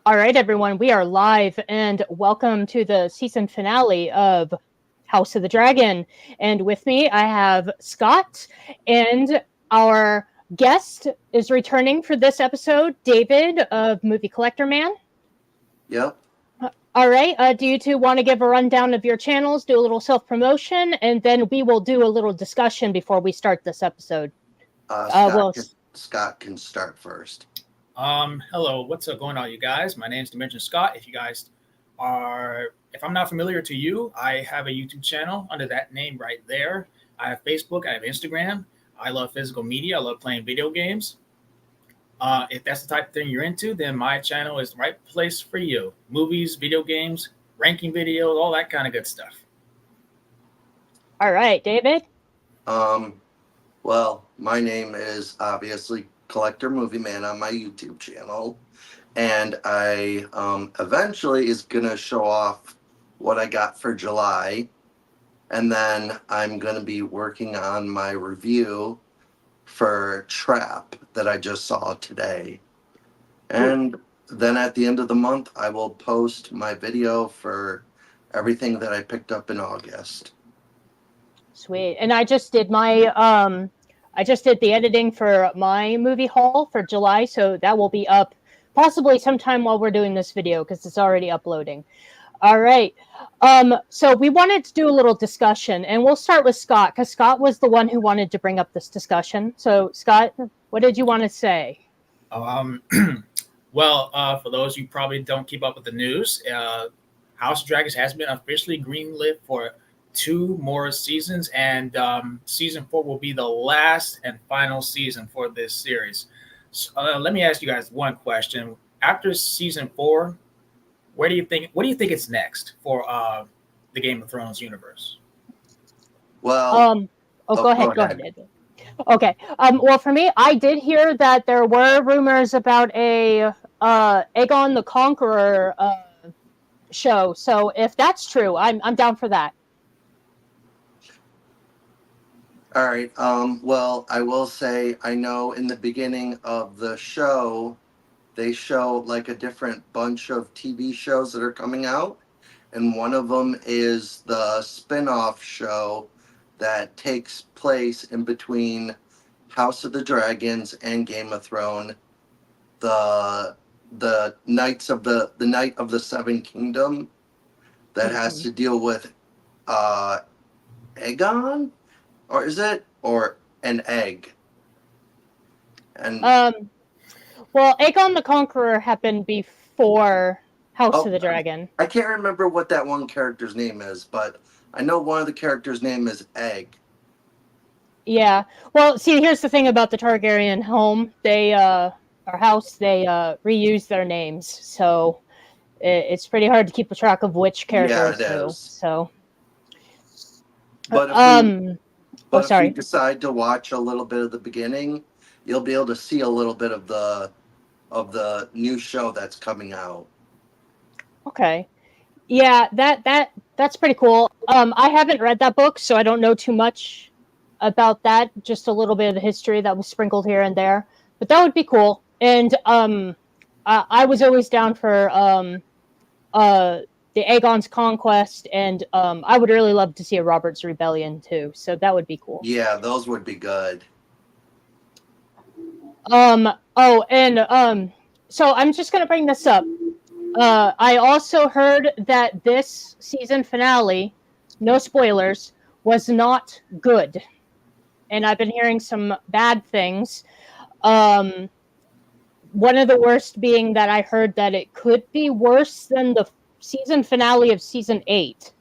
All right, everyone, we are live and welcome to the season finale of House of the Dragon. And with me, I have Scott, and our guest is returning for this episode, David of Movie Collector Man. Yep. All right, do you two want to give a rundown of your channels, do a little self promotion, and then we will do a little discussion before we start this episode? Scott can start first. Hello, what's going on, you guys? My name is Dimension Scott. If I'm not familiar to you, I have a YouTube channel under that name right there. I have Facebook, I have Instagram. I love physical media. I love playing video games. If that's the type of thing you're into, then my channel is the right place for you. Movies, video games, ranking videos, all that kind of good stuff. All right, David? Well, my name is obviously Collector Movie Man on my YouTube channel, and I eventually is gonna show off what I got for July, and then I'm gonna be working on my review for Trap that I just saw today, and then at the end of the month I will post my video for everything that I picked up in August. Sweet. And I just did my I just did the editing for my movie haul for July, so that will be up possibly sometime while we're doing this video because it's already uploading. All right. So we wanted to do a little discussion, and we'll start with Scott because Scott was the one who wanted to bring up this discussion. So Scott, what did you want to say? Well, for those who probably don't keep up with the news, House of Dragons has been officially greenlit for 2 more seasons, and season 4 will be the last and final season for this series. So, let me ask you guys one question. After season 4, what do you think is next for the Game of Thrones universe? Well, go ahead. Okay. Well, for me, I did hear that there were rumors about a Aegon the Conqueror show. So if that's true, I'm down for that. All right. Well, I will say I know in the beginning of the show, they show like a different bunch of TV shows that are coming out, and one of them is the spin-off show that takes place in between House of the Dragons and Game of Thrones. The Knights of the Night of the Seven Kingdom that has to deal with Aegon. Or is it? Or an egg? And well, Aegon the Conqueror happened before House of the Dragon. I can't remember what that one character's name is, but I know one of the characters' name is Egg. Yeah. Well, see, here's the thing about the Targaryen home. They our house, they reuse their names. So it's pretty hard to keep a track of which characters who. So But if you decide to watch a little bit of the beginning, you'll be able to see a little bit of the new show that's coming out. Okay. Yeah, that's pretty cool. I haven't read that book, so I don't know too much about that. Just a little bit of the history that was sprinkled here and there. But that would be cool. And I was always down for the Aegon's Conquest, and I would really love to see a Robert's Rebellion too. So that would be cool. Yeah, those would be good. So I'm just gonna bring this up. I also heard that this season finale, no spoilers, was not good, and I've been hearing some bad things. One of the worst being that I heard that it could be worse than the season finale of season 8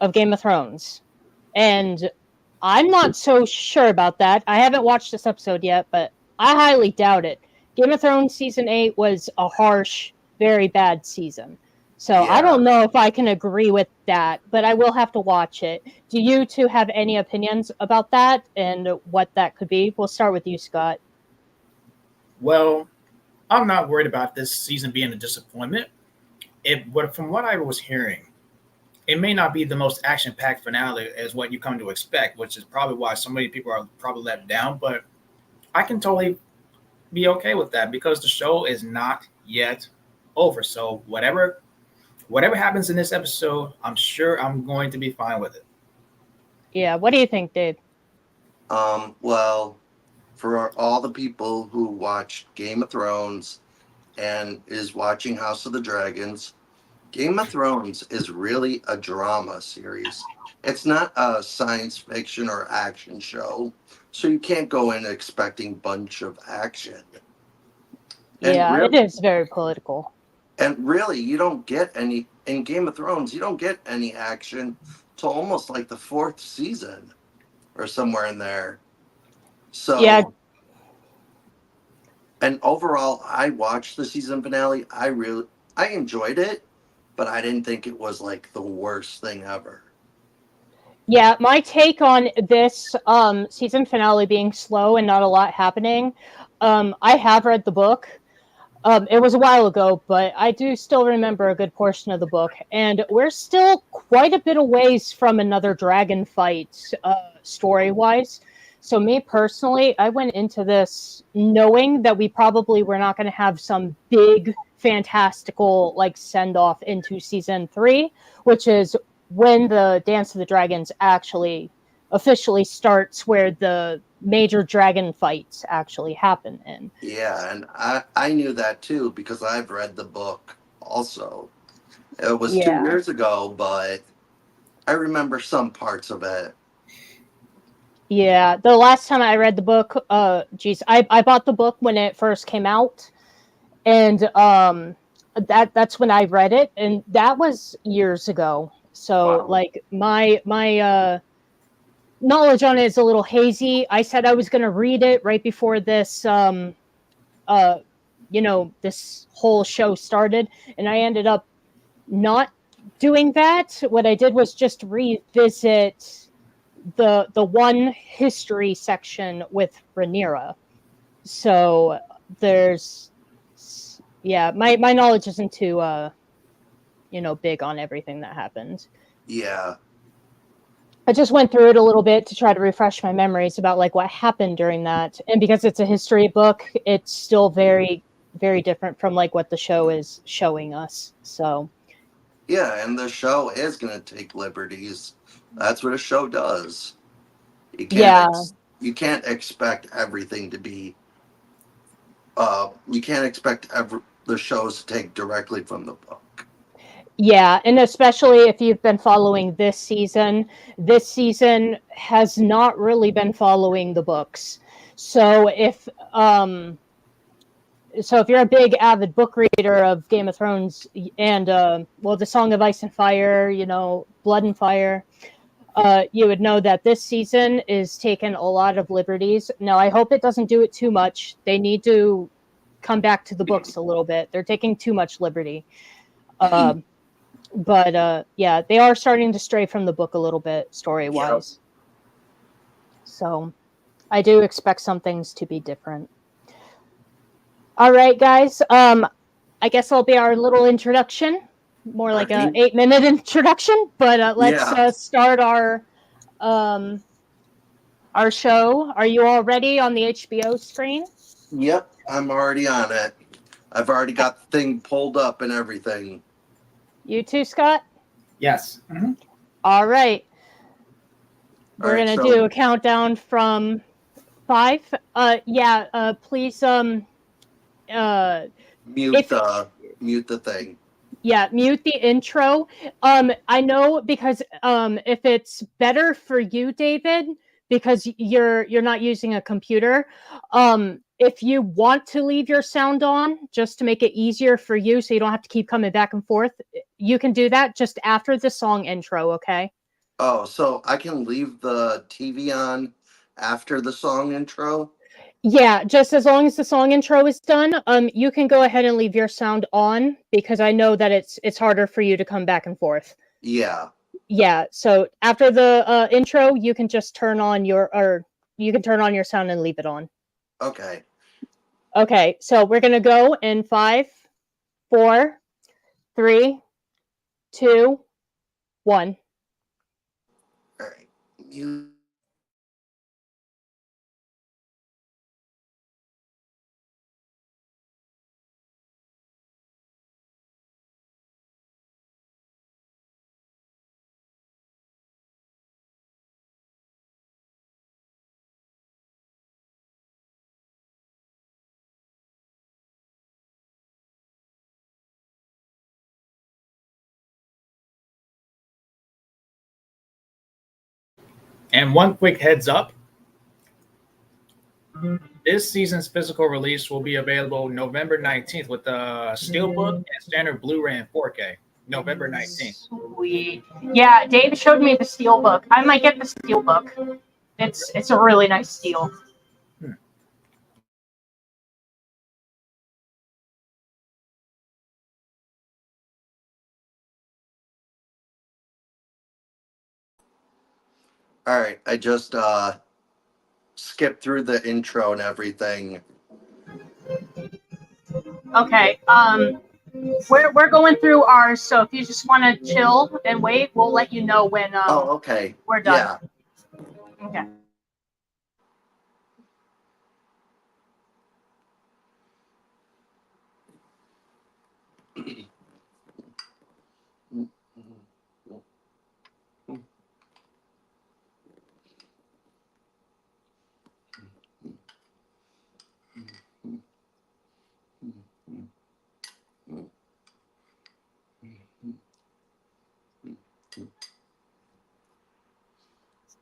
of Game of Thrones. And I'm not so sure about that. I haven't watched this episode yet, but I highly doubt it. Game of Thrones season 8 was a harsh, very bad season. So yeah. I don't know if I can agree with that, but I will have to watch it. Do you two have any opinions about that and what that could be? We'll start with you, Scott. Well, I'm not worried about this season being a disappointment. From what I was hearing, it may not be the most action-packed finale as what you come to expect, which is probably why so many people are probably let down. But I can totally be okay with that because the show is not yet over. So whatever happens in this episode, I'm sure I'm going to be fine with it. Yeah. What do you think, Dave? Well, for all the people who watched Game of Thrones and is watching House of the Dragons, Game of Thrones is really a drama series. It's not a science fiction or action show, so you can't go in expecting bunch of action. And Yeah, it really, is very political. you don't get any in Game of Thrones. You don't get any action till almost like the fourth season or somewhere in there. So, Yeah. and overall, I watched the season finale. I enjoyed it, but I didn't think it was like the worst thing ever. Yeah, my take on this season finale being slow and not a lot happening. I have read the book. It was a while ago, but I do still remember a good portion of the book, and we're still quite a bit of ways from another dragon fight, story-wise. So me personally, I went into this knowing that we probably were not going to have some big, fantastical like send-off into season 3, which is when the Dance of the Dragons actually officially starts, where the major dragon fights actually happen in. Yeah, and I knew that too because I've read the book also. It was Yeah. 2 years ago, but I remember some parts of it. Yeah, the last time I read the book, I bought the book when it first came out, and that's when I read it, and that was years ago. So Wow. like my knowledge on it is a little hazy. I said I was going to read it right before this this whole show started, and I ended up not doing that. What I did was just revisit the one history section with Rhaenyra. So there's my knowledge isn't too big on everything that happened. Yeah. I just went through it a little bit to try to refresh my memories about like what happened during that. And because it's a history book, it's still very, very different from like what the show is showing us. So Yeah, and the show is going to take liberties. That's what a show does. You can't yeah. you can't expect everything to be you can't expect the shows to take directly from the book. Yeah, and especially if you've been following this season has not really been following the books. So if you're a big avid book reader of Game of Thrones and the Song of Ice and Fire, Blood and Fire, you would know that this season is taking a lot of liberties. Now, I hope it doesn't do it too much. They need to come back to the books a little bit. They're taking too much liberty. But they are starting to stray from the book a little bit story-wise. Yep. So I do expect some things to be different. All right, guys. I guess I'll be our little introduction, more like an 8-minute introduction. But let's start our show. Are you all ready on the HBO screen? Yep, I'm already on it. I've already got the thing pulled up and everything. You too, Scott? Yes. Mm-hmm. All right. We're going to do a countdown from 5. Please mute the thing. Yeah, mute the intro. I know because if it's better for you, David, because you're not using a computer, if you want to leave your sound on just to make it easier for you so you don't have to keep coming back and forth, you can do that just after the song intro, okay? Oh, so I can leave the TV on after the song intro? Yeah, just as long as the song intro is done, you can go ahead and leave your sound on because I know that it's harder for you to come back and forth. Yeah. Yeah, so after the intro, you can just turn on your sound and leave it on. Okay. Okay, so we're gonna go in 5, 4, 3, 2, 1. All right. You And one quick heads up. This season's physical release will be available November 19th with the Steelbook and standard Blu-ray and 4K. November 19th. Sweet. Yeah, Dave showed me the Steelbook. I might get the Steelbook. It's a really nice steel. All right, I just skipped through the intro and everything. Okay. We're going through ours, so if you just want to chill and wait, we'll let you know when Oh, okay. we're done. Yeah. Okay.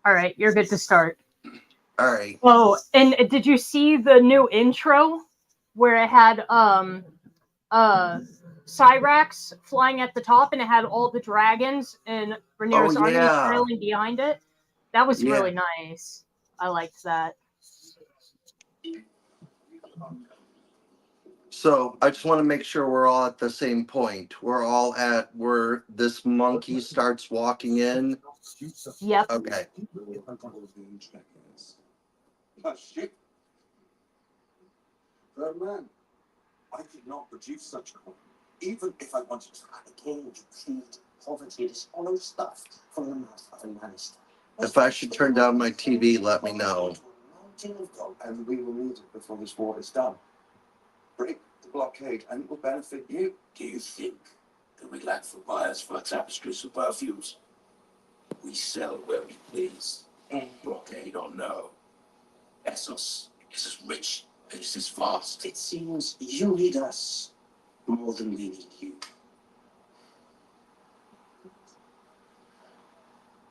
All right, you're good to start. All right. Oh, and did you see the new intro where it had Cyrax flying at the top and it had all the dragons and Rhaenyra's army yeah. trailing behind it? That was Yeah. really nice. I liked that. So I just want to make sure we're all at the same point. We're all at where this monkey starts walking in. Yep. Okay. Man, I could not produce such coin, even if I wanted to. I became complete poverty, this hollow stuff from the mouth of a Lannister. If I should turn down my TV, let me know. And we will need it before this war is done. Break the blockade, and it will benefit you. Do you think that we lack for buyers for our tapestries or perfumes? We sell where we please. Blockade or no. Essos is as rich and is as vast. It seems you need us more than we need you.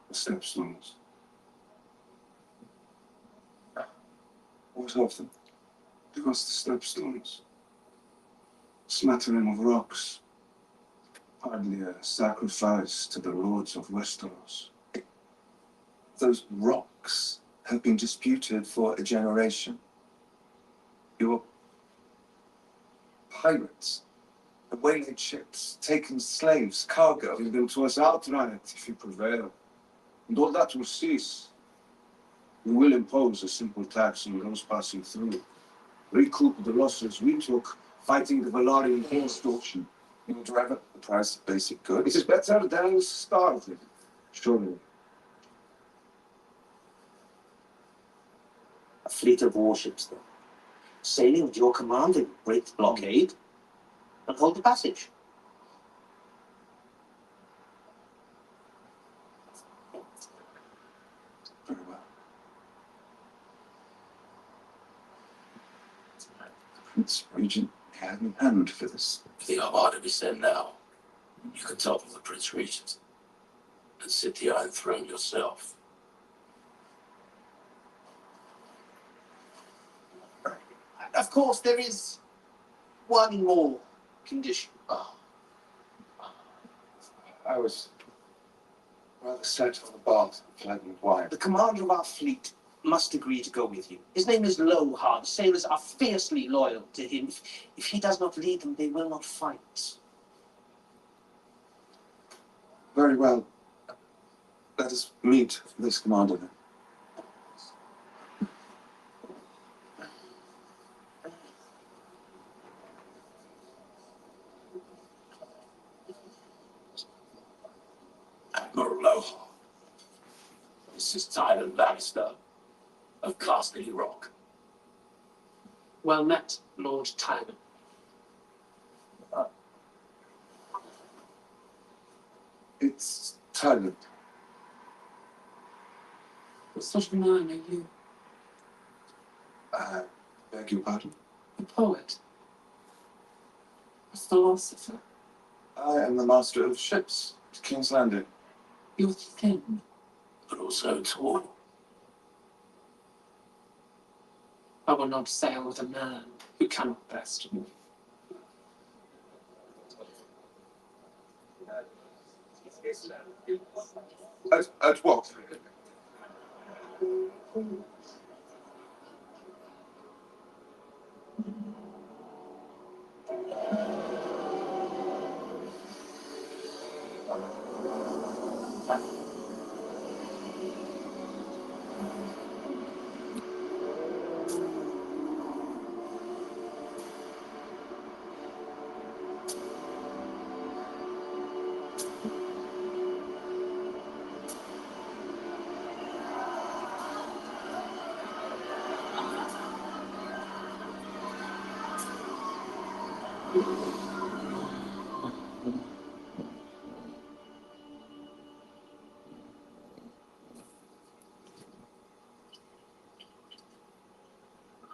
The stepstones. What of them? Because the stepstones. Smattering of rocks. Hardly a sacrifice to the lords of Westeros. Those rocks have been disputed for a generation. Your pirates, the whaling ships, taken slaves, cargo, leave them to us outright if you prevail. And all that will cease. We will impose a simple tax on those passing through. Recoup the losses we took fighting the Velaryon extortion. You will drive up the price of basic goods. It is better than starving, surely. A fleet of warships, then, sailing at your command, they will break the blockade and hold the passage. Very well. The Prince Regent had in hand for this. If the Armada we send now, you can topple the Prince Regent and sit the Iron Throne yourself. Of course, there is one more condition. I was rather set on the bath of pleasant wine. The commander of our fleet must agree to go with you. His name is Lohard. Sailors are fiercely loyal to him. If he does not lead them, they will not fight. Very well. Let us meet this commander then. Admiral Lohard. This is Tyler Lannister of Casterly Rock. Well met, Lord Tyler. It's Tyler. What sort of man are you? Beg your pardon? A poet. A philosopher. I am the master of ships at King's Landing. You're thin, but also tall. I will not sail with a man who cannot best me. At what?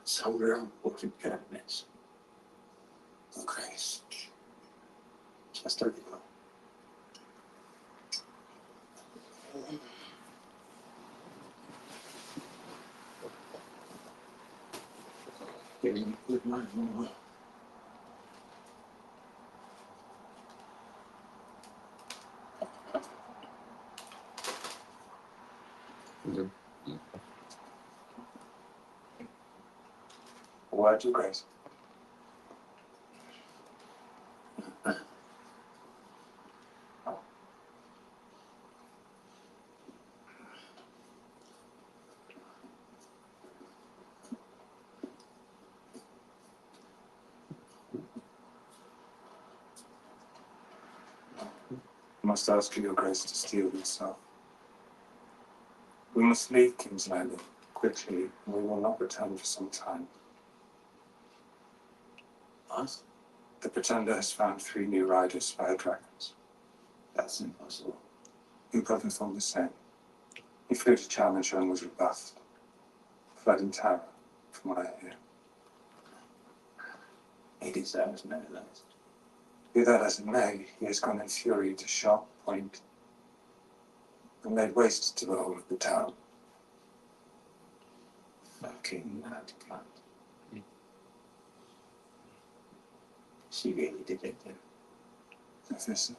Somewhere on working cabinets. Oh, Grace. Just a little. Getting with my own. Why'd you, Grace? I must ask you, Your Grace, to steel yourself. We must leave King's Landing quickly, and we will not return for some time. What? The Pretender has found 3 new riders via dragons. That's impossible. Your brother thought the same. He flew to challenge her and was rebuffed. Fled in terror, from what I hear. He deserves none of those. Be that as it may, he has gone in fury to Sharp Point and laid waste to the whole of the town. Fucking mad cunt. She really did it then. Professor.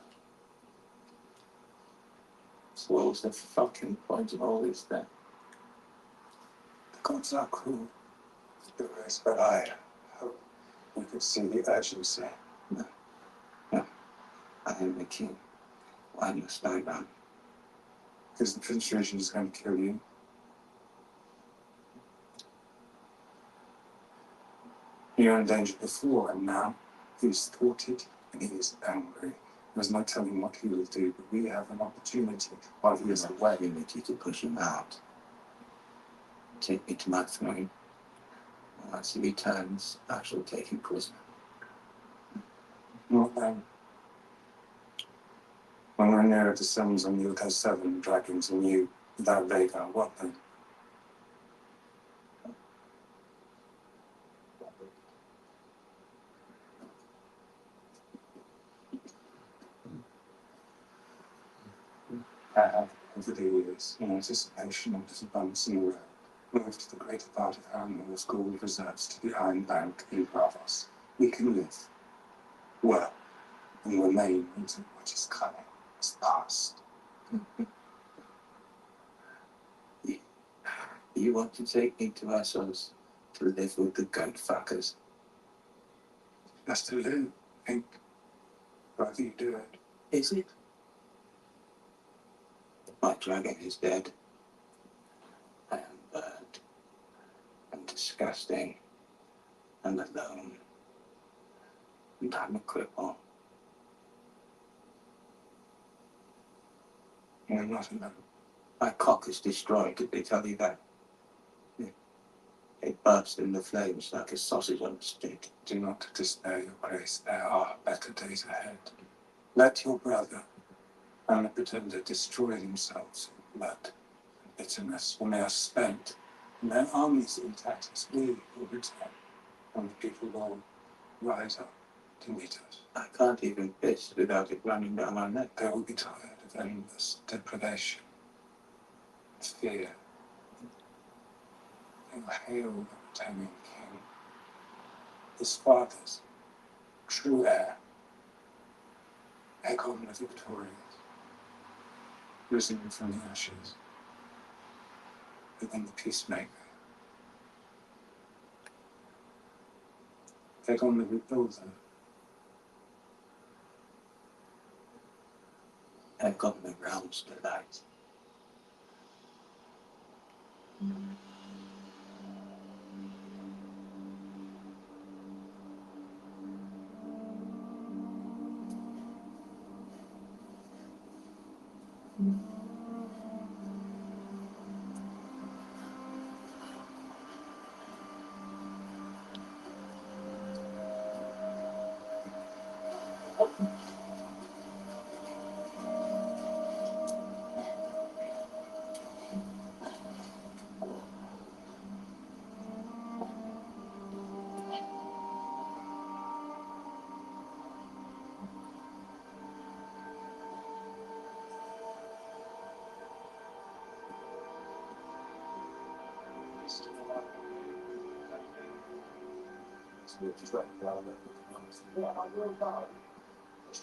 So what was the fucking point of all this then? The gods are cruel. But I hope we could see the urgency. No. No. I am the king. Why must I run? Because the Prince Regent is going to kill you. You're in danger before, and now he is thwarted and he is angry. There's no telling what he will do, but we have an opportunity while he is away. We need you to push him out. Take me to my throne. Once he returns, I shall take him prisoner. What then? When we're nearer to suns and you'll have 7 dragons and you, without Vega, what then? I have, over the years, in anticipation of this abundance in the road, moved the greater part of Harrenhal's gold reserves to the Iron Bank in Bravos. We can live well and remain until what is coming is past. You want to take me to Essos to live with the goat fuckers? That's to live, Hank. Rather you do it. Is it? My dragon is dead. I am burnt and disgusting and alone. And I'm a cripple. You're not alone. My cock is destroyed, did they tell you that? It burst in the flames like a sausage on a stick. Do not despair, Your Grace. There are better days ahead. Let your brother and the Pretender destroy themselves in blood and bitterness. When they are spent and their armies intact, as we will return, and the people will rise up to meet us. I can't even piss without it running down my neck. They will be tired of endless deprivation, fear. They will hail Damien King, his father's true heir, Aegon the Victorious, risen from the ashes, become the peacemaker. Aegon the Rebuilder, Aegon the Realm's Delight.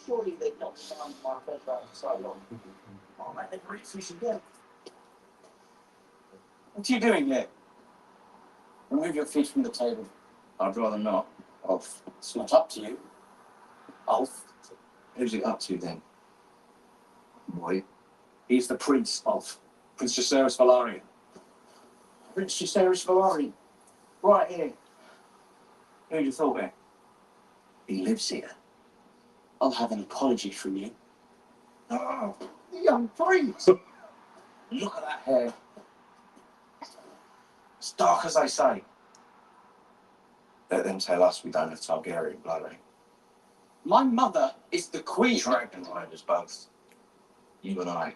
Surely they've not found my bed for so long. Oh man, they've reached this again. What are you doing here? Remove your feet from the table. I'd rather not. Ulf. It's not up to you. Ulf. Who's it up to then? Boy. He's the prince, Ulf. Prince Jacaerys Velaryon. Prince Jacaerys Velaryon. Right here. Who'd you thought it? He lives here. I'll have an apology from you. Oh, the young prince! Look at that hair. As dark as I say. Let them tell us we don't have Targaryen blood, eh? My mother is the queen. Dragon riders both. You and I,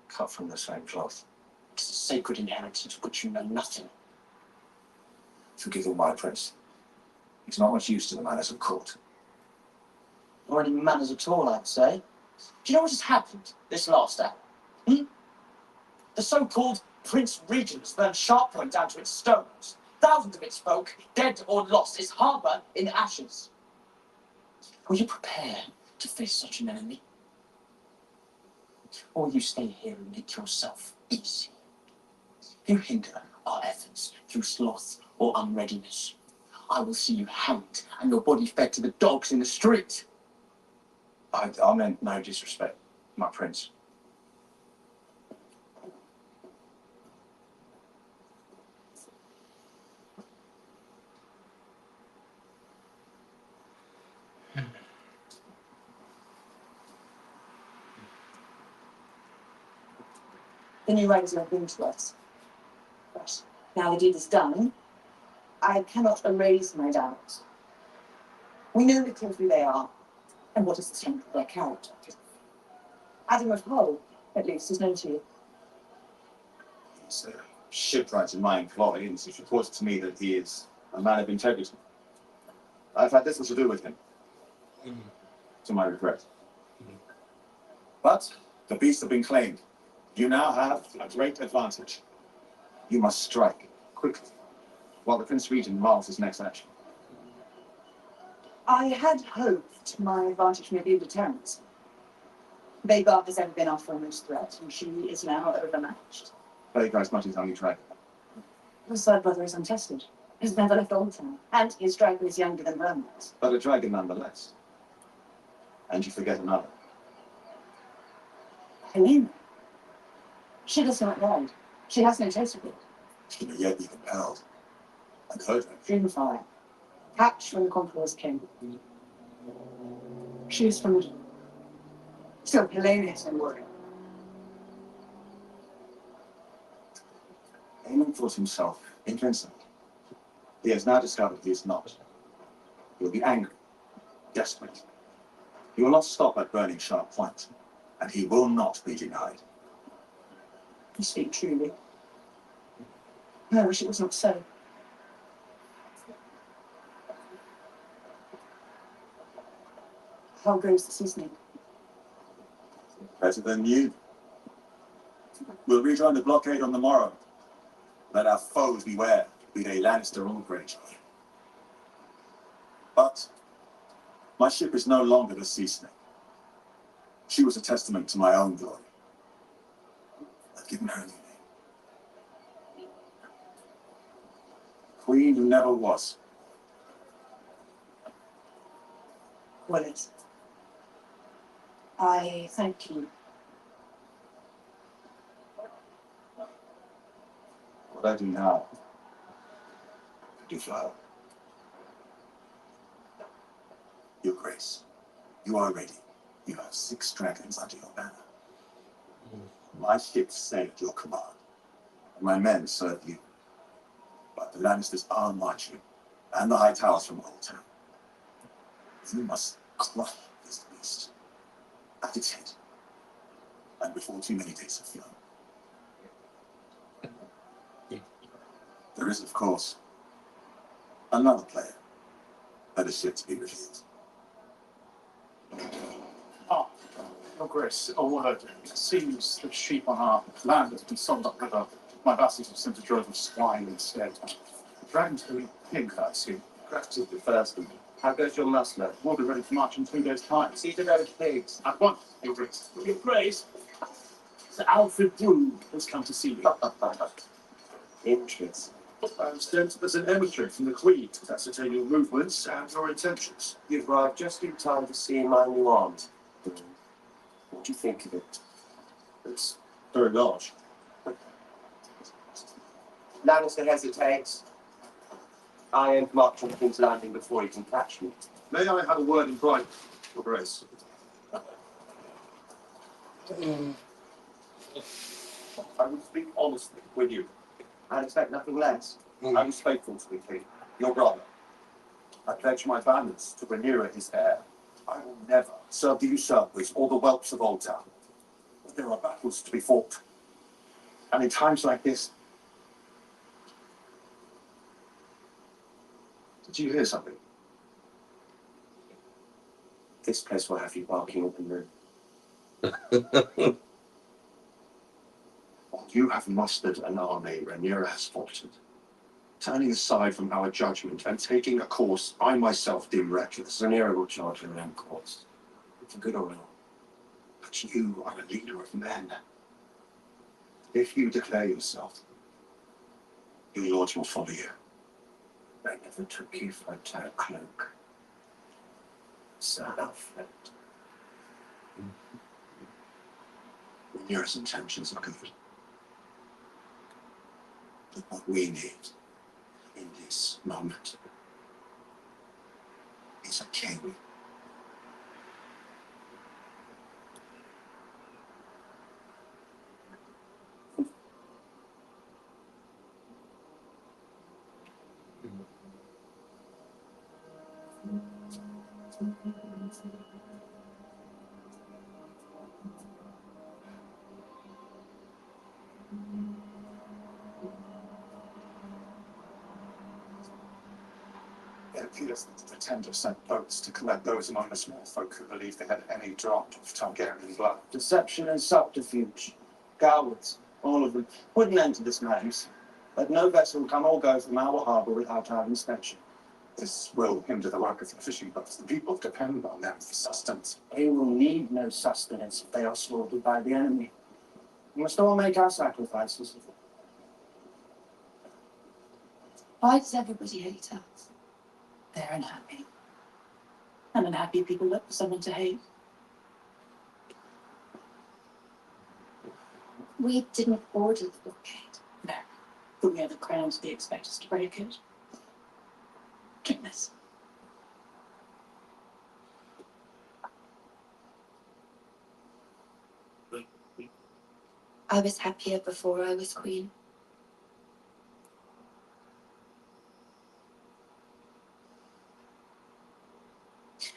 cut from the same cloth. It's a sacred inheritance of which you know nothing. Forgive all my prince. He's not much use to the manners of court. Or any manners at all, I'd say. Do you know what has happened this last hour? The so-called Prince Regent has burned Sharppoint down to its stones. Thousands of its folk, dead or lost, its harbour in ashes. Will you prepare to face such an enemy? Or will you stay here and make yourself easy? If you hinder our efforts through sloth or unreadiness, I will see you hanged and your body fed to the dogs in the street. I meant no disrespect, my prince. The new riders are bring to us. But now the deed is done, I cannot erase my doubts. We know little of who they are, and what is the strength of their character. Adam of Hull, at least, is known to you. He's a shipwright in my employ, and it's reported to me that he is a man of integrity. I've had little to do with him, to my regret. But the beasts have been claimed. You now have a great advantage. You must strike quickly, while the Prince Regent marks his next action. I had hoped my advantage may be a deterrent. Vhagar has ever been our foremost threat, and she is now overmatched. Vhagar is not his only dragon. His third brother is untested. He's never left Oldtown, and his dragon is younger than Roman's. But a dragon nonetheless. And you forget another. Helena. She does not ride. She has no taste of it. She may yet be compelled. I've heard her. Dreamfire. Hatched when the Conquerors came. She is formidable. Still, Helena is no worry. Aemon thought himself invincible. He has now discovered he is not. He will be angry, desperate. He will not stop at burning Sharppoint, and he will not be denied. You speak truly. I wish it was not so. How goes the seasoning? Better than you. We'll rejoin the blockade on the morrow. Let our foes beware. be they Lannister or Greyjoy. But my ship is no longer the Sea Snake. She was a testament to my own glory. I've given her a new name. Queen who never was. Willis, I thank you. What I do now, I do for her. Your Grace, you are ready. You have 6 dragons under your banner. My ship saved your command, and my men serve you. But the Lannisters are marching, and the High Towers from Old Town. You must crush this beast at its head, and before too many days have flown. There is, of course, another player that is yet to be revealed. Your Grace, a word. It seems that sheep on our land have been sold upriver. My vassals have sent a drove of swine instead. Dragons who eat pig, I assume. Gratitude first. How goes your muster? We'll be ready to march in 2 days' time. See to those pigs. At once, Your Grace. Your Grace, Sir Alfred Broom has come to see you. Interest. I understand there's an emissary from the Queen to ascertain your movements and your intentions. You've arrived just in time to see my new aunt. What do you think of it? It's very large. Lannister hesitates. I am march on King's Landing before he can catch me. May I have a word in private, Your Grace? I will speak honestly with you. I expect nothing less. I was faithful to the king, your brother. I pledge my banners to Rhaenyra his heir. I will never serve the usurpers or the whelps of Old Town. But there are battles to be fought. And in times like this... Did you hear something? This place will have you barking up in the room. You have mustered an army Rhaenyra has faltered, turning aside from our judgment and taking a course I myself deem reckless. Rhaenyra will charge her own course, for good or ill. But you are a leader of men. If you declare yourself, your lords will follow you. I never took you for a town cloak, Sir Alfred. Rhaenyra's intentions are good. But what we need in this moment is a king. It appears that the Pretender sent boats to collect those among the small folk who believed they had any draught of Targaryen blood. Deception and subterfuge. Cowards, all of them. Put an end to this madness. Let no vessel come or go from our harbour without our inspection. This will hinder the work of the fishing boats. The people depend on them for sustenance. They will need no sustenance if they are slaughtered by the enemy. We must all make our sacrifices. Why does everybody hate us? They're unhappy. And unhappy people look for someone to hate. We didn't order the blockade. No. But we have the crown to expect us to break it. Drink this. I was happier before I was queen.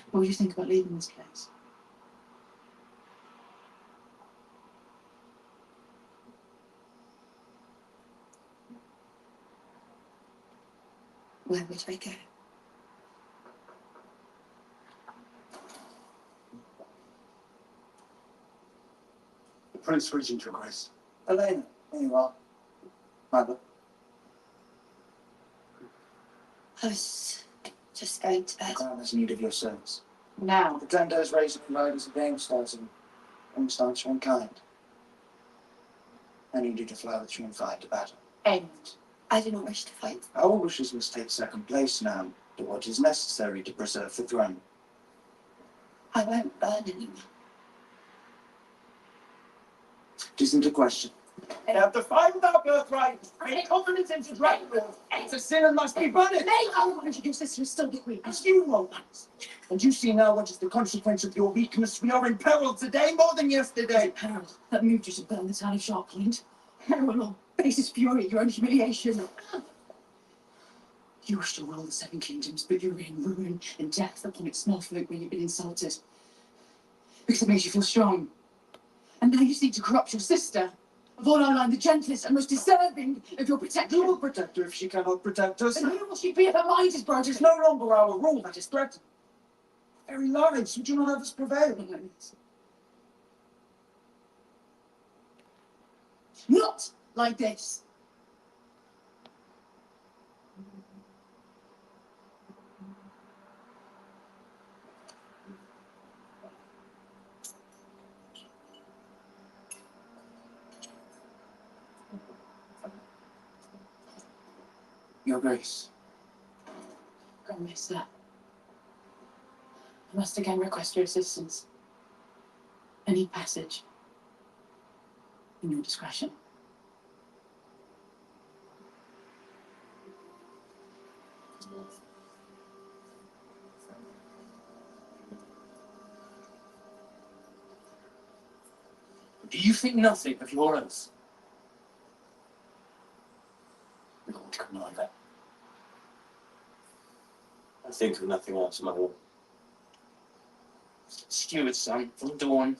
What do you think about leaving this place? Where would I go? The Prince Regent, Your Grace. Elena, here you are. Mother. I was just going to bed. Crown has need of your service. Now. The Tendar's raising the road as the game starts and starts your kind. I need you to fly with you and fight the battle. End. I do not wish to fight. Our wishes must take second place now to what is necessary to preserve the throne. I won't burn anymore. It isn't a question. You have to fight with our birthright. Any confidence in the right will. It's a sin and must be punished. Nay, I will want your sister is still the queen. As you won't. And you see now what is the consequence of your weakness. We are in peril today more than yesterday. Peril that moved you to burn the town of Sharppoint. Peril of basest fury, your own humiliation. You wish to rule the Seven Kingdoms, but you're in ruin and death upon its small folk when you've been insulted. Because it makes you feel strong. And now you seek to corrupt your sister. Of all our line, the gentlest and most deserving of your protection. Who will protect her if she cannot protect us? And who will she be if her mind is broken? It is no longer our rule that is threatened. Very lives, would you not have us prevail? Not like this. Your Grace. Grand Maester, I must again request your assistance. I need passage. In your discretion. Do you think nothing of your oath? Lord Commander. I think of nothing else, my lord. Steward's son, from Dawn.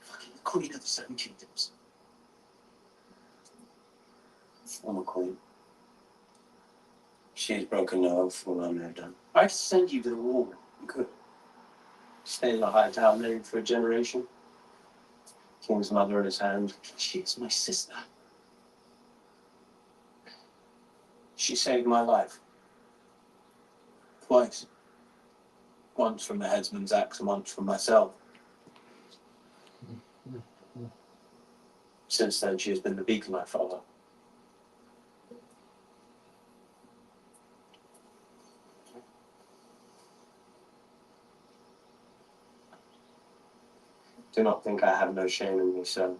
Fucking the Queen of the Seven Kingdoms. Former queen. She has broken no oath for what I may have done. I'd send you to the war. You could. Stay in the high tower living for a generation. King's mother in his hand. She is my sister. She saved my life. Twice. Once from the headsman's axe and once from myself. Since then, she has been the beacon I follow. Do not think I have no shame in me, sir.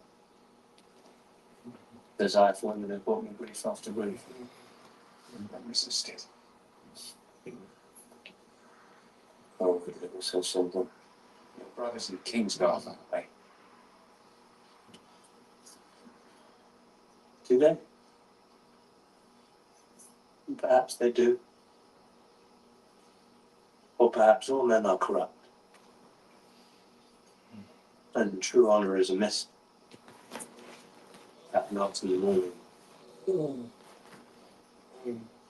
Desire for women has brought me grief after grief. I resisted. Oh, could it was so simple. Your brothers in Kingsguard that way. Do they? Perhaps they do. Or perhaps all men are corrupt. And true honour is amiss. That not in the morning.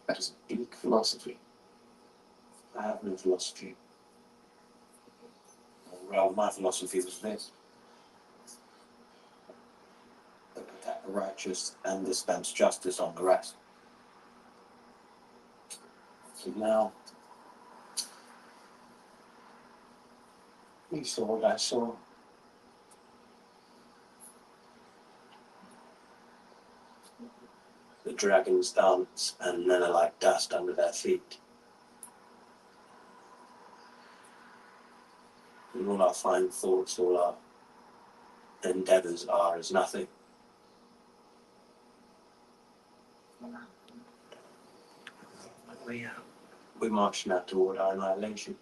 That is a deep philosophy. I have no philosophy. Or rather, my philosophy was this. To protect the righteous and dispense justice on the rest. So now, you saw what I saw. The dragons dance, and men are like dust under their feet. And all our fine thoughts, all our endeavours are as nothing. We march now toward our annihilation.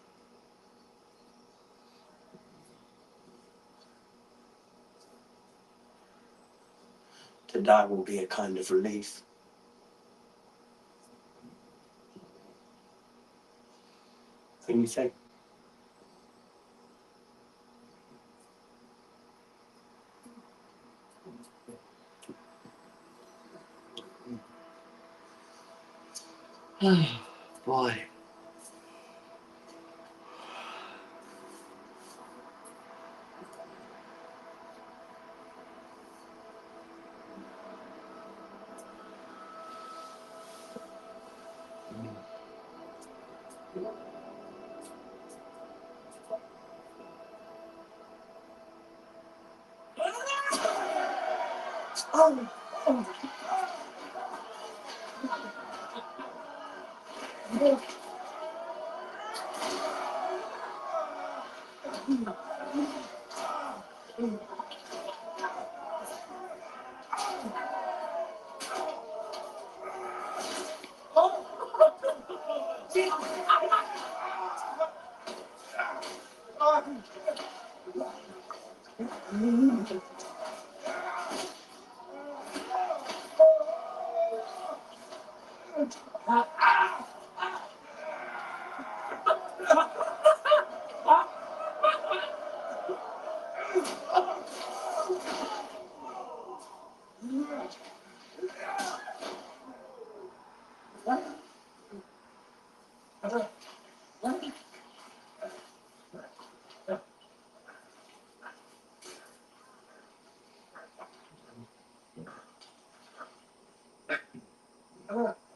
To die will be a kind of relief. What do you think? Boy.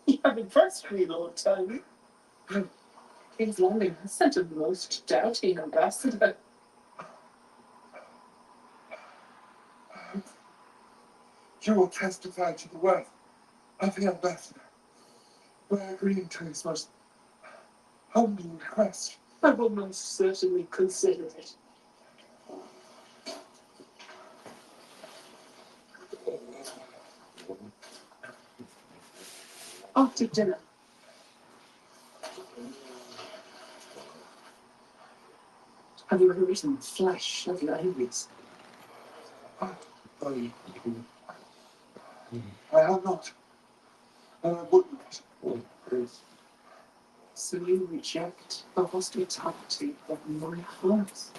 You have impressed me, Lord Tony. King's Landing has sent a most doubting ambassador. You will testify to the worth of the ambassador by agreeing to his most humble request. I will most certainly consider it. After dinner. Have you ever eaten flesh of your enemies? I have not. And I wouldn't. So you reject the hospitality of my house?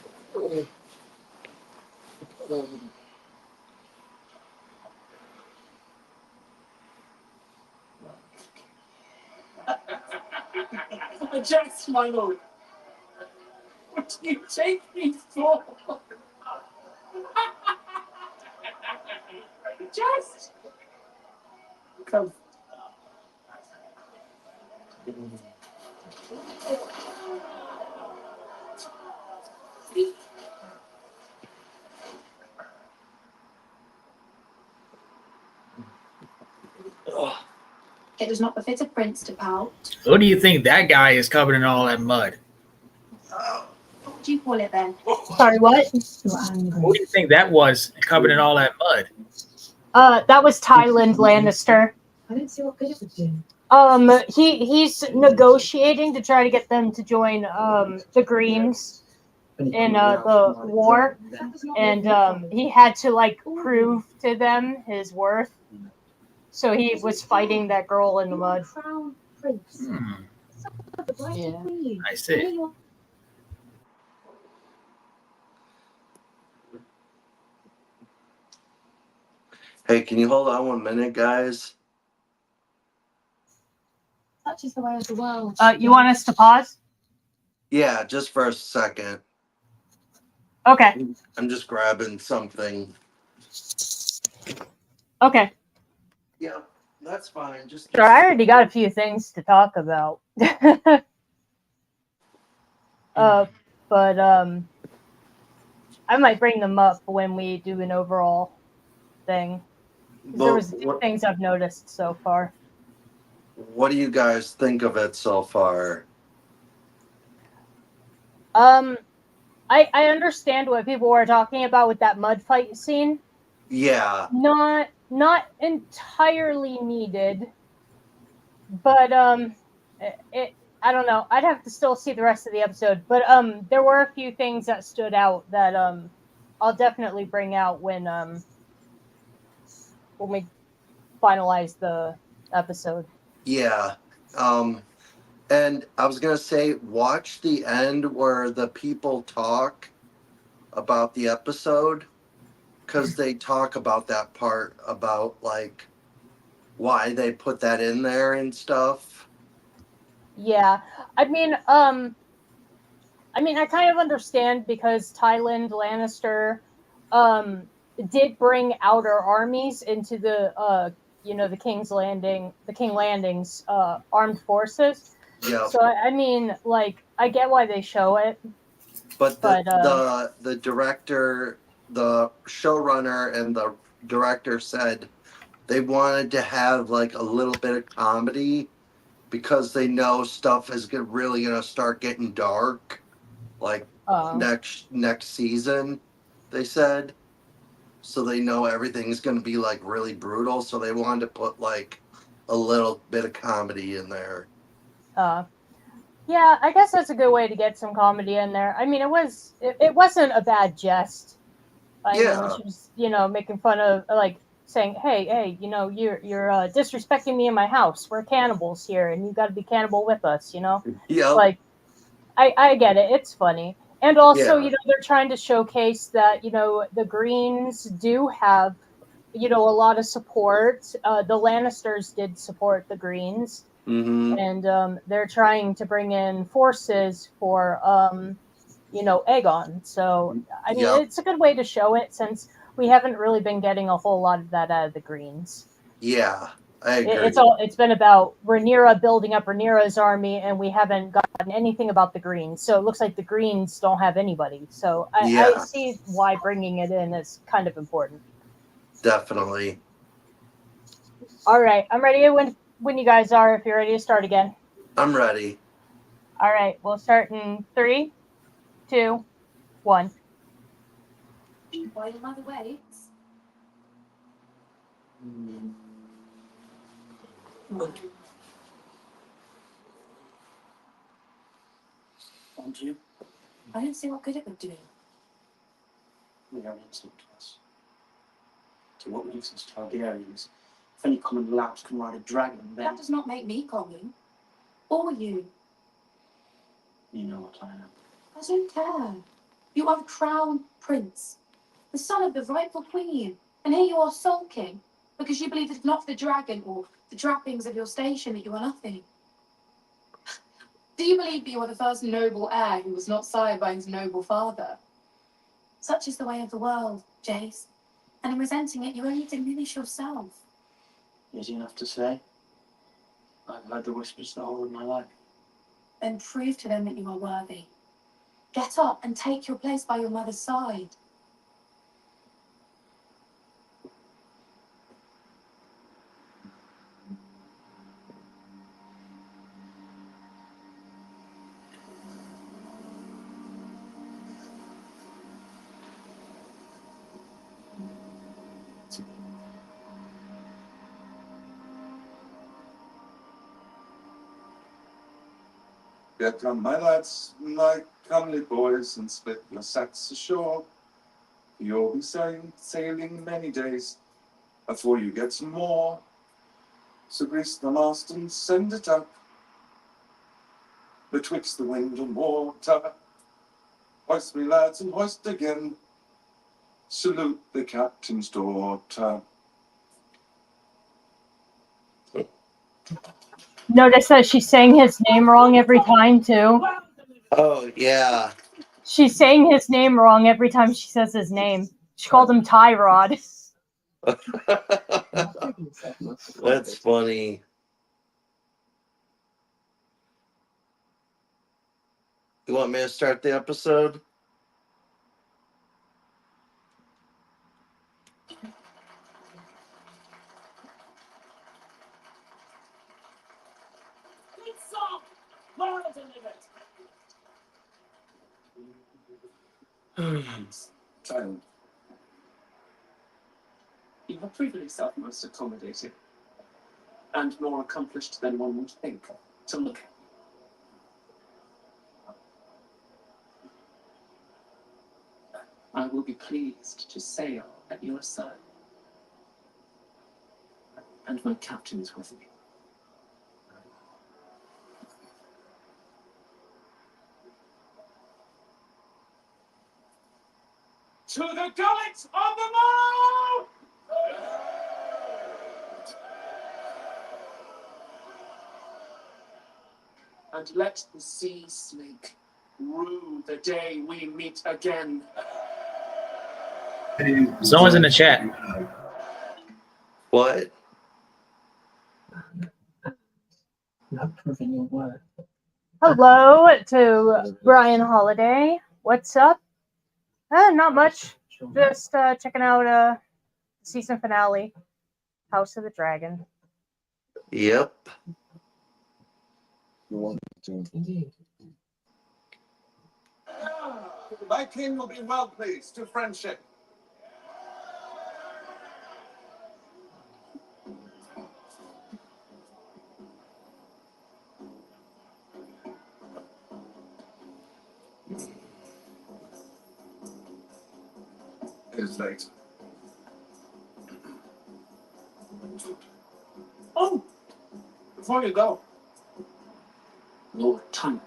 I jest, my lord. What do you take me for? Jest. Come. It does not befit a prince to pout. Who do you think that guy is covered in all that mud? What do you call it then? Sorry, what? Who do you think that was covered in all that mud? That was Tywin Lannister. I didn't see what good it would do. He's negotiating to try to get them to join the Greens in the war, and he had to like prove to them his worth. So he was fighting that girl in the mud. Crown prince. Yeah. I see. Hey, can you hold on 1 minute, guys? Such is the way of the world. You want us to pause? Yeah, just for a second. Okay. I'm just grabbing something. Okay. Yeah, that's fine. Just Sure, I already got a few things to talk about. But I might bring them up when we do an overall thing. 'Cause there was a few things I've noticed so far. What do you guys think of it so far? I understand what people were talking about with that mud fight scene. Yeah. Not entirely needed, but it I don't know. I'd have to still see the rest of the episode, but there were a few things that stood out that I'll definitely bring out when we finalize the episode. Yeah. And I was gonna say, watch the end where the people talk about the episode, because they talk about that part about like why they put that in there and stuff. Yeah, I mean, I kind of understand because Tywin Lannister, did bring outer armies into the, the King's Landing, the King Landing's armed forces. Yeah. So I mean, like, I get why they show it. But But, the director, the showrunner, and the director said they wanted to have like a little bit of comedy because they know stuff is really gonna start getting dark, like next season. They said, so they know everything's gonna be like really brutal. So they wanted to put like a little bit of comedy in there. Yeah, I guess that's a good way to get some comedy in there. I mean, it wasn't a bad jest. I mean, when she was, making fun of, like, saying, hey, you're disrespecting me in my house. We're cannibals here, and you got to be cannibal with us, Yeah. Like, I get it. It's funny. And also, Yeah. they're trying to showcase that, the Greens do have, a lot of support. The Lannisters did support the Greens. Mm-hmm. And they're trying to bring in forces for, Aegon. So, I mean, it's a good way to show it since we haven't really been getting a whole lot of that out of the Greens. Yeah, I agree. It's been about Rhaenyra building up Rhaenyra's army, and we haven't gotten anything about the Greens. So it looks like the Greens don't have anybody. So I see why bringing it in is kind of important. Definitely. All right, I'm ready when you guys are, if you're ready to start again. I'm ready. All right, we'll start in 3, 2, 1. While your mother waits. Aren't you? I don't see what good it would do. We are an insult to us. To what makes us Targaryens? If any common louse can ride a dragon, then That does not make me common. Or you. you know what I am. I don't care. You are the crown prince, the son of the rightful queen, and here you are sulking because you believe it's not the dragon or the trappings of your station that you are nothing. Do you believe that you are the first noble heir who was not sired by his noble father? Such is the way of the world, Jace, and in resenting it, you only diminish yourself. Easy enough to say. I've heard the whispers the whole of my life. Then prove to them that you are worthy. Get up and take your place by your mother's side. Here come my lads, my comely boys, and split your sacks ashore. You'll be sailing many days before you get some more. So grease the mast and send it up betwixt the wind and water. Hoist me, lads, and hoist again. Salute the captain's daughter. Notice that she's saying his name wrong every time, too. Oh, yeah. She's saying his name wrong every time she says his name. She called him Tyrod. That's funny. You want me to start the episode? Silent. You have proven yourself most accommodating and more accomplished than one would think to look at. I will be pleased to sail at your side. And my captain is with me. To the gullet of the morrow! And let the sea snake rue the day we meet again. Someone's in the chat. What? You have proven your worth. Hello to Brian Holiday. What's up? Not much. Just checking out season finale, House of the Dragon. Yep. My king will be well pleased to friendship. It is late. Oh, before you go, Lord Tun,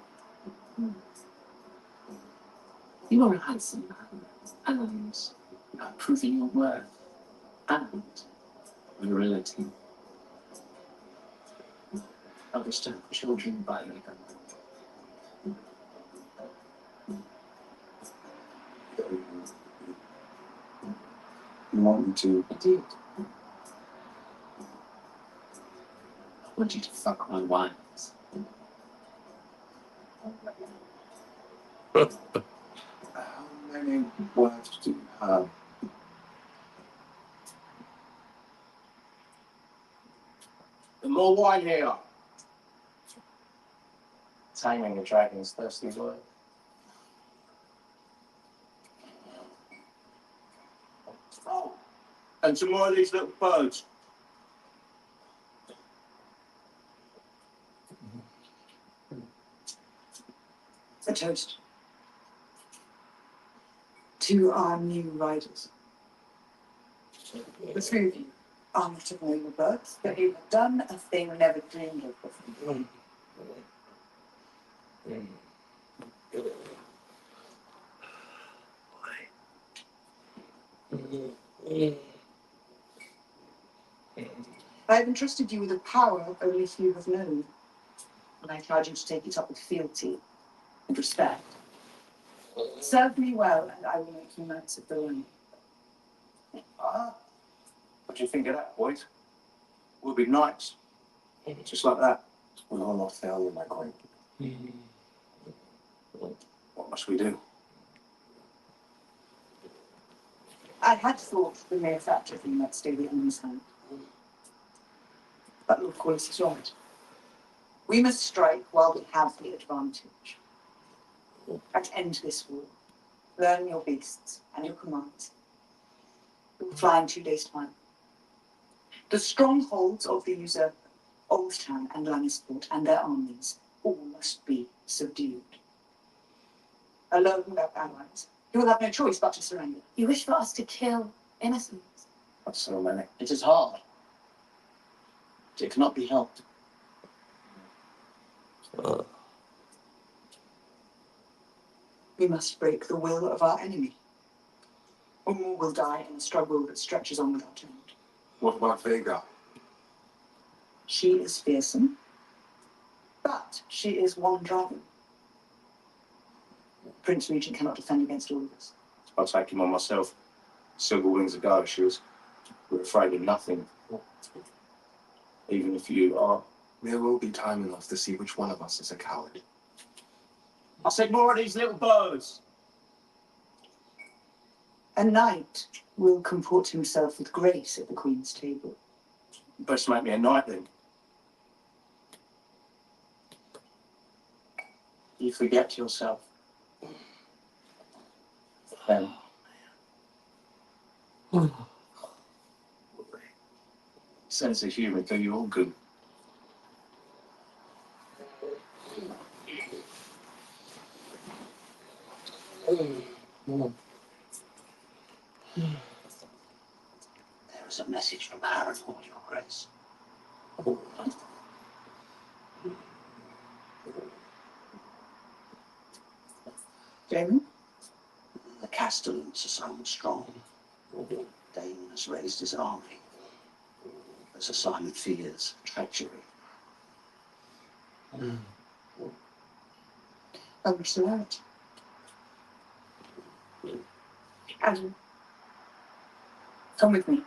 you are a handsome man, and you are proving your worth and virility. I wish to have children by you. you want me to? Indeed. I want you to fuck my wives. How many wives do you have? The more wine here. Taming a dragon's thirsty boy. Oh, and some more of these little birds. A toast to our new riders. The three of you are not of noble birth, but you have done a thing never dreamed of before. I have entrusted you with a power only few have known, and I charge you to take it up with fealty and respect. Serve me well, and I will make you knights of the land. Ah, what do you think of that, boys? We'll be knights. Just like that. We will not fail you, my queen. What must we do? I had thought the mere fact of you might stay the enemy's hand. But Lord Corlys is right. We must strike while we have the advantage. And end this war. Learn your beasts and your commands. We will fly in 2 days' time. The strongholds of the usurper, Old Town and Lannisport and their armies, all must be subdued. Alone without allies, you will have no choice but to surrender. You wish for us to kill innocents? Not so many. It is hard. It cannot be helped. We must break the will of our enemy. Or more will die in a struggle that stretches on without end. What about Vhagar? She is fearsome, but she is one dragon. Prince Regent cannot defend against all of us. I'll take him on myself. Silver Wings ago, we're afraid of nothing. Even if you are. There will be time enough to see which one of us is a coward. I said more of these little birds. A knight will comport himself with grace at the Queen's table. You best make me a knight then. You forget yourself. Then. Sense of humour do you all good. There is a message from Harrenhal, Your Grace. Damon? The Castellans are somewhat strong. Damon has raised his army. Sir Simon fears treachery. I wish the right. Adam, come with me.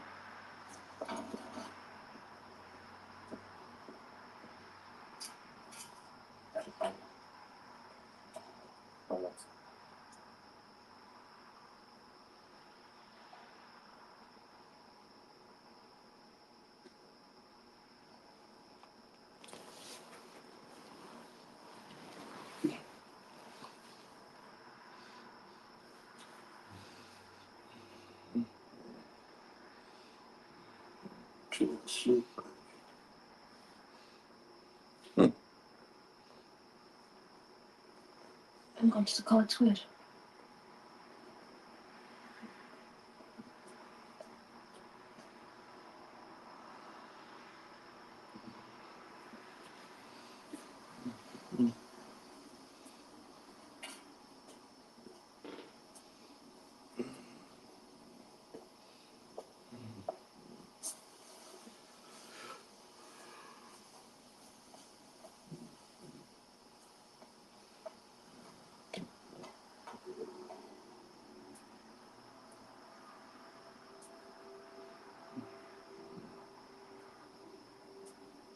Keep it sleep. I'm going to the college wood.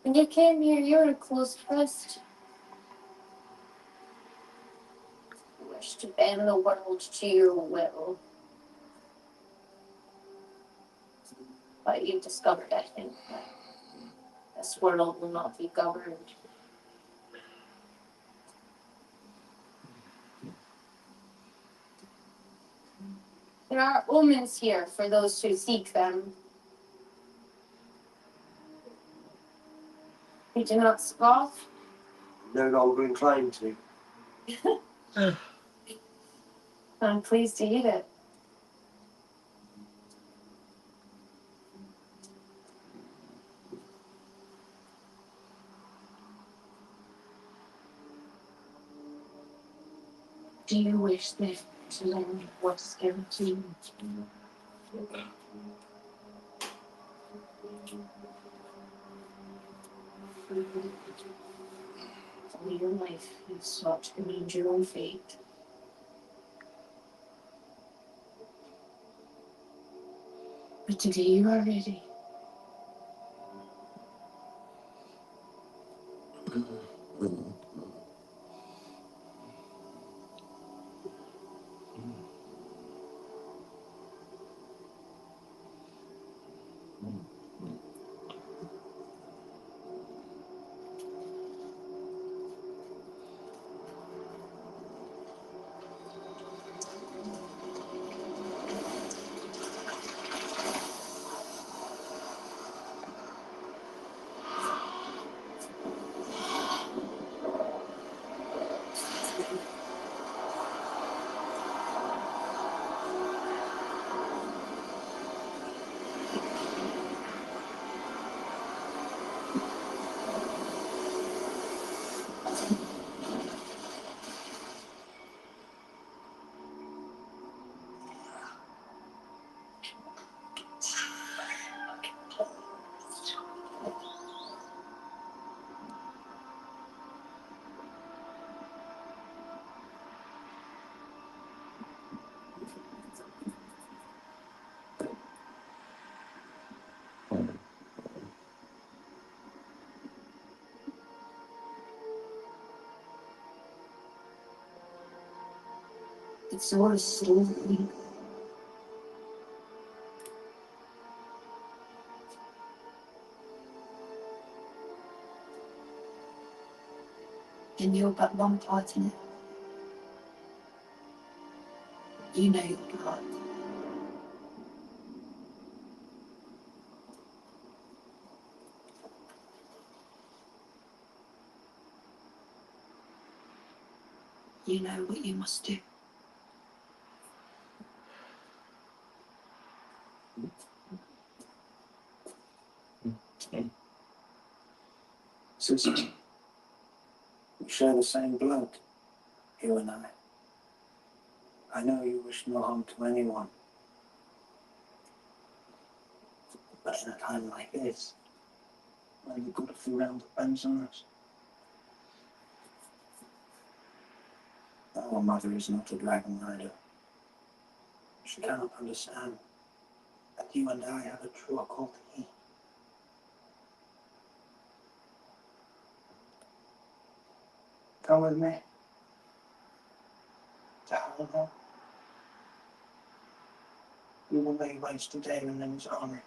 When you came here, you were a close first. You wished to bend the world to your will. But you discovered, I think, that this world will not be governed. There are omens here for those who seek them. You do not scoff. No longer inclined to. I'm pleased to hear it. Do you wish them to learn what's guaranteed? All your life you've sought to arrange your own fate. But today you are ready. It's all slowly. And you're but one part in it. You know your part. You know what you must do. Sister, we share the same blood, you and I. I know you wish no harm to anyone. But in a time like this, when the good of the realm depends on us. Our mother is not a dragon rider. She cannot understand that you and I have a truer call to heed. Come with me. To Helena. We will lay waste to Daemon and his army.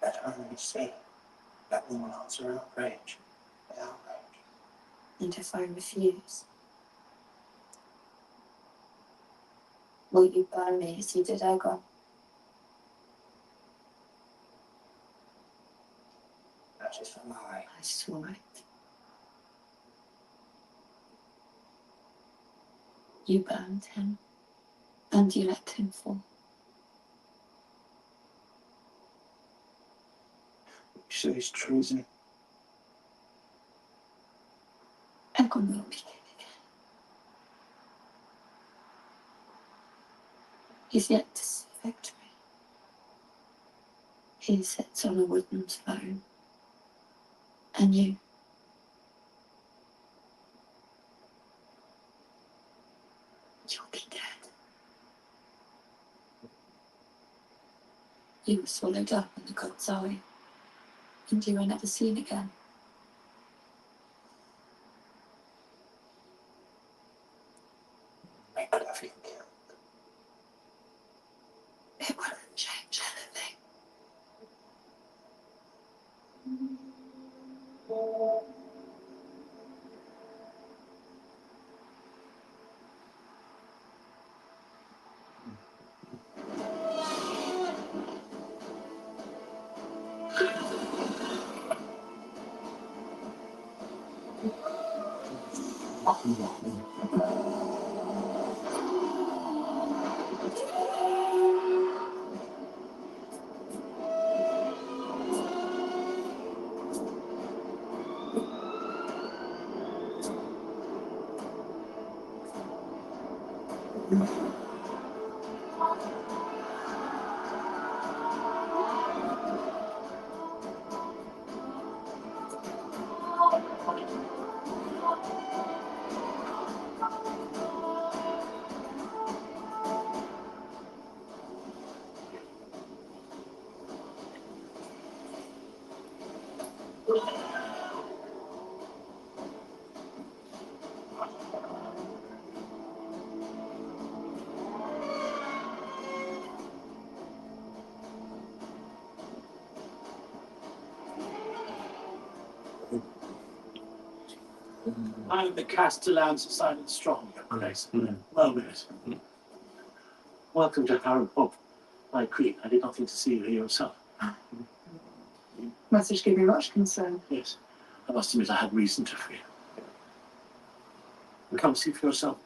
Let army see that we will answer outrage with outrage. And if I refuse, will you burn me as you did Aegon? It's all right. You burned him, and you let him fall. You say it's treason? Egon will begin again. He's yet to see victory. He sits on a wooden throne, and you'll be dead. You were swallowed up in the god's eye, and you were never seen again. We could have you killed. It wouldn't change anything. I am the Castellans of Silent Strong, Your Grace. Well met. Welcome to Harrow Pub. My queen, I did not think to see you here yourself. Message gave me much concern. Yes, I must admit I had reason to fear. Come see for yourself.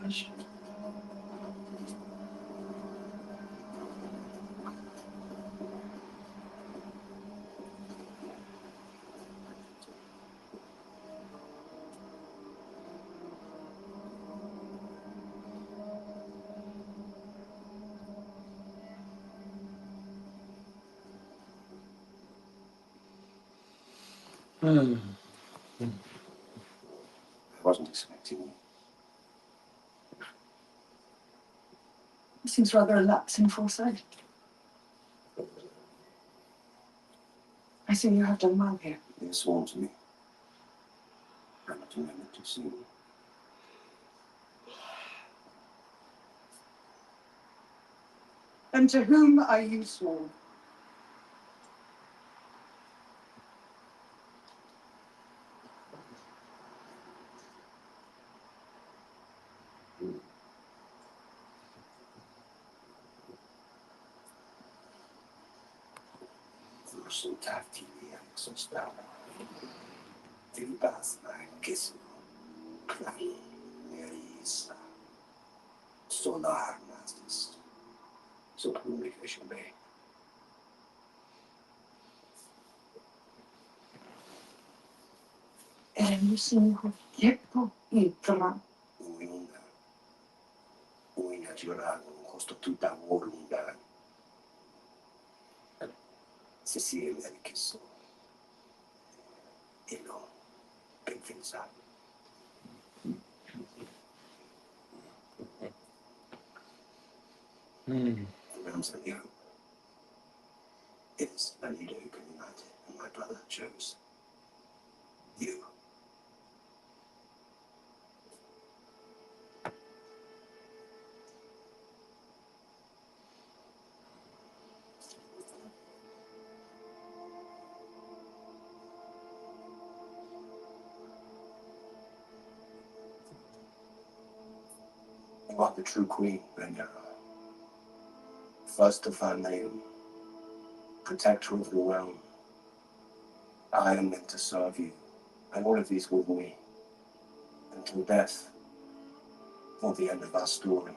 Gosh. I wasn't expecting you. Seems rather a lapse in foresight. I see you have done well here. They sworn to me. I'm not remembered to see you. And to whom are you sworn? Risultati sono stati basta che sono clari risa sono armas so communication bay Queremos un tiempo y tra. Una giornata, un costo tutta lunga. Se si è che so. E no, ben pensato. Remember you. It's a leader who can unite it, and my brother chose you. You are the true queen, Rhaenyra. First to find name, protector of the realm. I am meant to serve you, and all of these with me, until death, or the end of our story.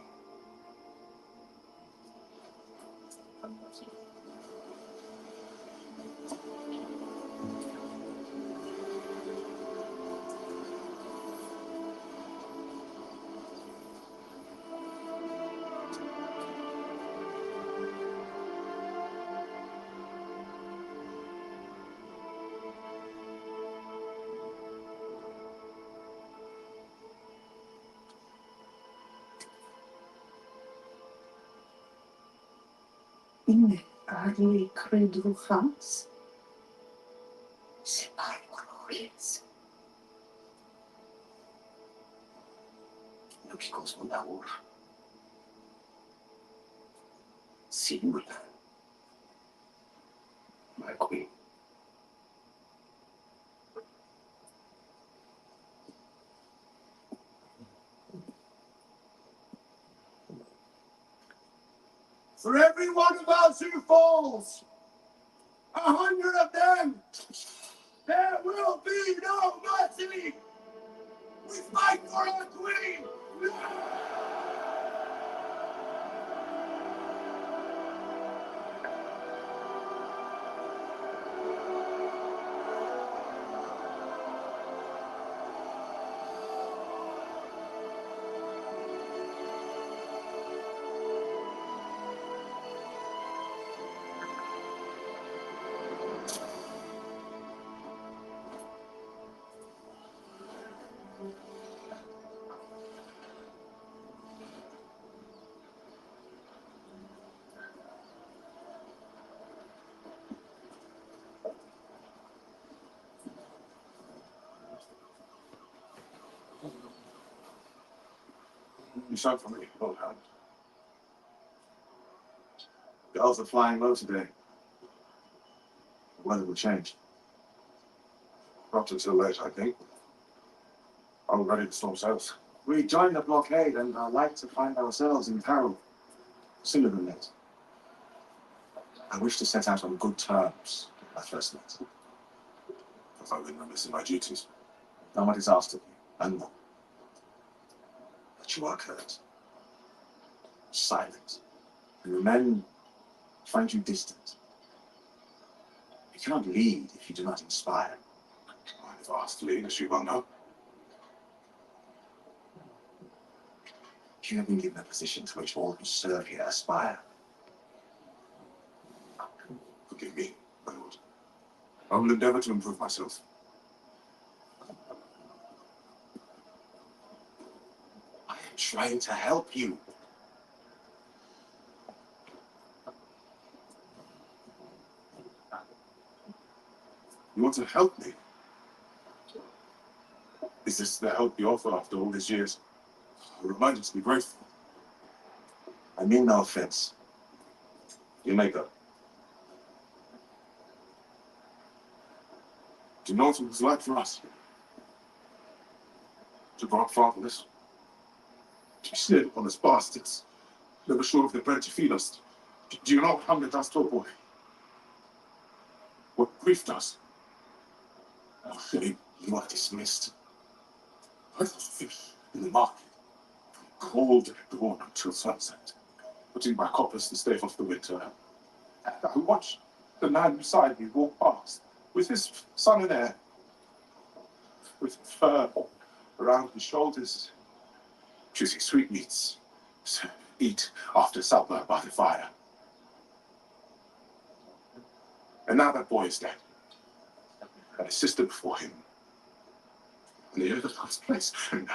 Inne hardly credo Hans. C'est pas glorious. No chicos on that war. See you again. My queen. For every one of us who falls, 100 of them, there will be no mercy. We fight for our queen. You sent for me, Lord Hand. The elves are flying low today. The weather will change. Not until late, I think. Are we ready to storm sails? We joined the blockade and are like to find ourselves in peril. Sooner than late. I wish to set out on good terms with my first met. I thought we were missing my duties. Done what is asked of you, and more. But you are curt. Silent. And your men find you distant. You cannot lead if you do not inspire. I've asked to lead, as you well know. You have been given a position to which all who serve here aspire. Forgive me, my lord. I will endeavor to improve myself. I am trying to help you. You want to help me? Is this the help you offer after all these years? Remind us to be grateful. I mean no offense. You may go. Do you know what it was like for us? To grow up fatherless. To be sneered upon as bastards. Never sure of the bread to feed us. Do you know what hunger does to a boy? What grief does? Oh, shame, you are dismissed. I thought fish in the market. Cold at dawn until sunset, putting my coppers to stave off the winter. I watched the man beside me walk past with his son and heir. with fur around his shoulders, choosing sweetmeats to eat after supper by the fire. And now that boy is dead. And his sister before him. And the other last place. And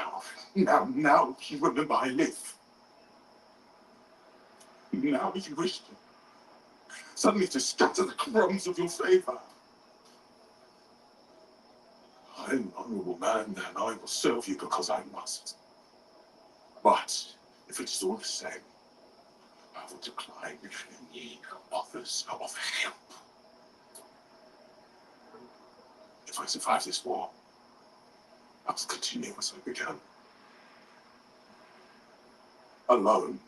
now you remember I live. Now you wish suddenly to scatter the crumbs of your favor. I am an honorable man, and I will serve you because I must. But if it is all the same, I will decline any offers of help. If I survive this war, I will continue as I began. Alone.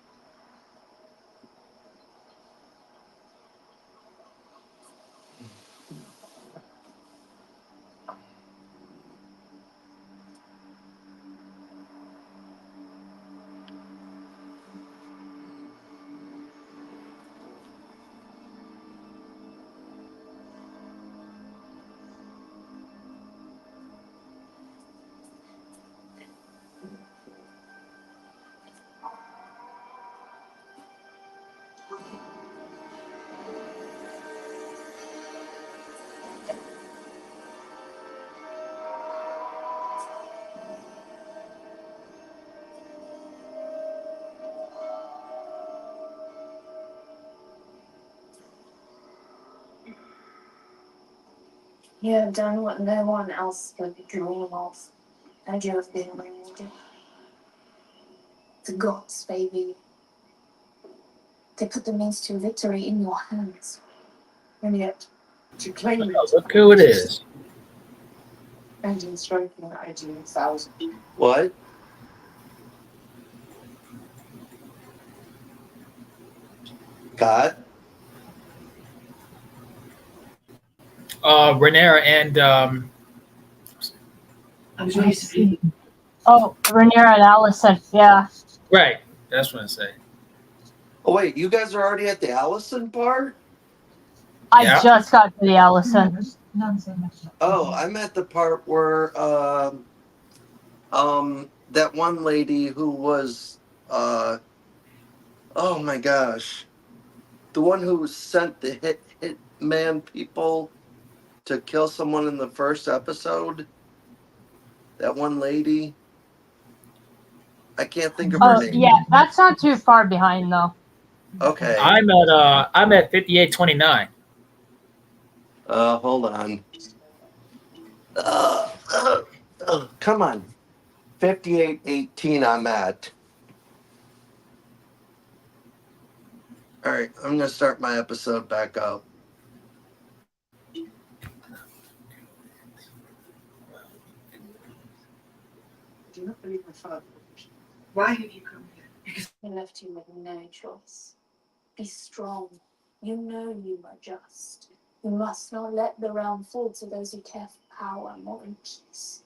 You have done what no one else could dream of, and you have been rewarded. The gods favor you. They put the means to victory in your hands. And yet, to claim it, Look who it is. And in striking the ideal 1,000. What? God? Rhaenyra and Oh, Rhaenyra and Allison. Yeah. right. That's what I say. Oh, wait, you guys are already at the Allison part? I Yeah. just got to the Allison. Oh, I'm at the part where that one lady who was oh my gosh. The one who sent the hit man people to kill someone in the first episode. That one lady. I can't think of her Oh, name. yeah. That's not too far behind, though. Okay. I'm at 58:29. Hold on. Come on. 58:18 I'm at. All right, I'm gonna start my episode back up. Do not believe my father. Why have you come here? He left you with no choice. Be strong. You know you are just. You must not let the realm fall to those who care for power more than peace.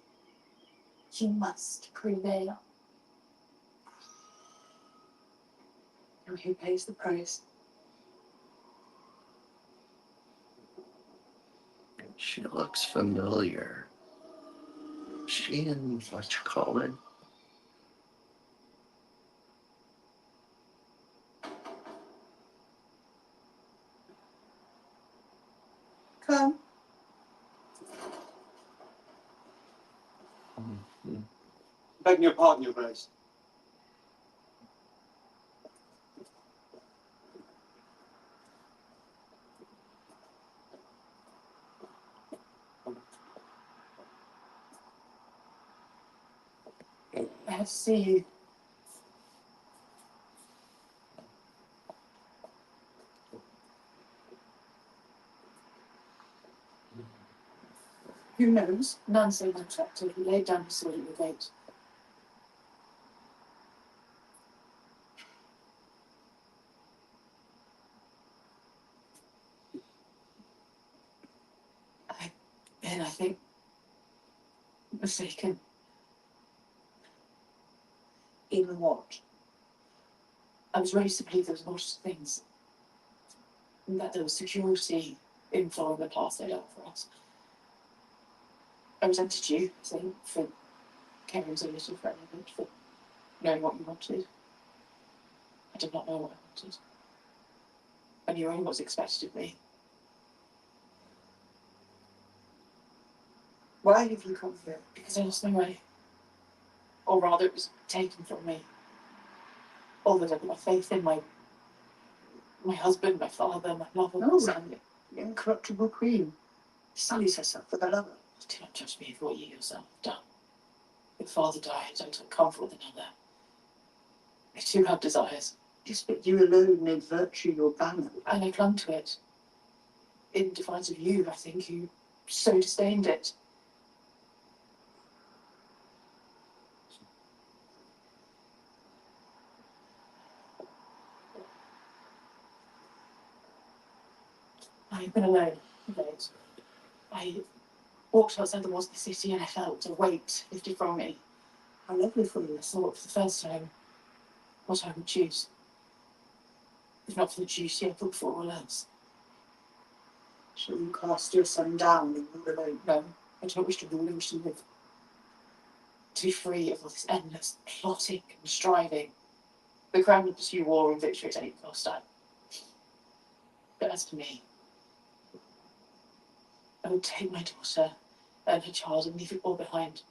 You must prevail. And who pays the price? She looks familiar. She in what you call it? Come. Begging your pardon, Your Grace. I see you. Who knows? None so much active. He laid down his sword at the gate. I've been, I think, mistaken. In what? I was raised to believe there was lots of things. And that there was security in following the path laid out for us. I resented you, I think, for caring so little for anything, for knowing what you wanted. I did not know what I wanted. I knew only what was expected of me. Why have you come here? Because I lost my way. Or rather, it was taken from me. All that I put my faith in, my husband, my father, my lover, No, Sally. The incorruptible queen. Sullies herself with a lover. Do not judge me for what you yourself have done. Your father died, I took comfort with another. I too have desires. Yes, but you alone made virtue your banner. And I clung to it. In defiance of you, I think, who so disdained it. I've been alone late. I walked outside the walls of the city and I felt a weight lifted from me. How lovely for you. I thought for the first time what I would choose. If not for the duty I put for all else. Shall you cast your son down and rule alone? No, I do not wish to rule, I wish to live. To be free of all this endless plotting and striving. The crown would pursue war and victory at any cost. But as for me, I would take my daughter and her child and leave it all behind.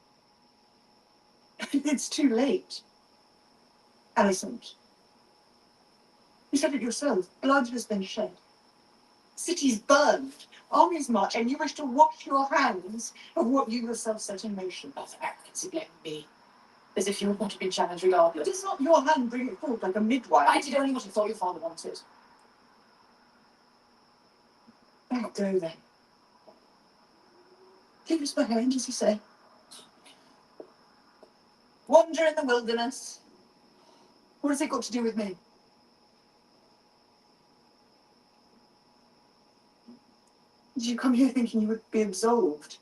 It's too late. Alicent, you said it yourself. Blood has been shed. Cities burned. Armies march, and you wish to wash your hands of what you yourself set in motion. That's arrogance blaming me. As if you would not have been challenged regardless. Does not your hand bring it forth like a midwife? I did only what I thought your father wanted. Oh, go then. Leave us behind, as you say. Wander in the wilderness. What has it got to do with me? Did you come here thinking you would be absolved?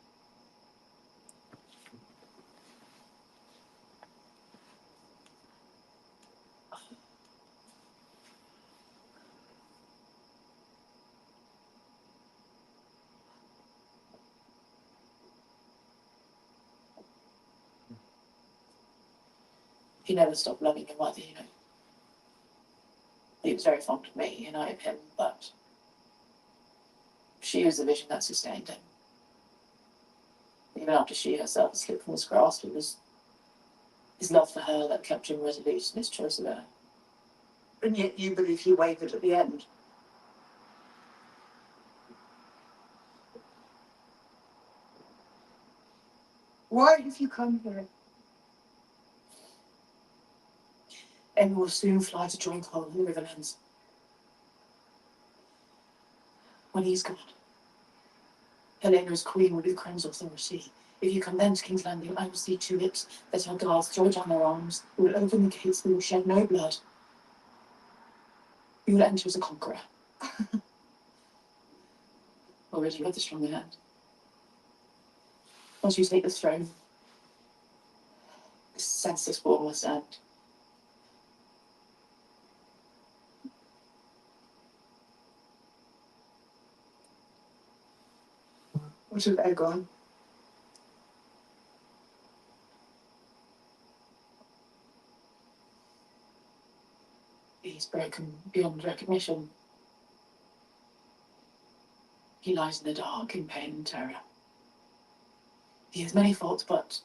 He never stopped loving your mother, you know. He was very fond of me and I of him, but she was the vision that sustained him. Even after she herself slipped from his grasp, it was his love for her that kept him resolute in his choice of her. And yet you believe he wavered at the end. Why have you come here? Emma will soon fly to join Cole in the Riverlands. When he's gone, Helena as queen will be the crown's authority. If you come then to King's Landing, I will see to it that our guards throw down their arms, we will open the gates, we will shed no blood. You will enter as a conqueror. Already you have the stronger hand. Once you take the throne, this senseless war must end. What of Aegon? He's broken beyond recognition. He lies in the dark in pain and terror. He has many faults, but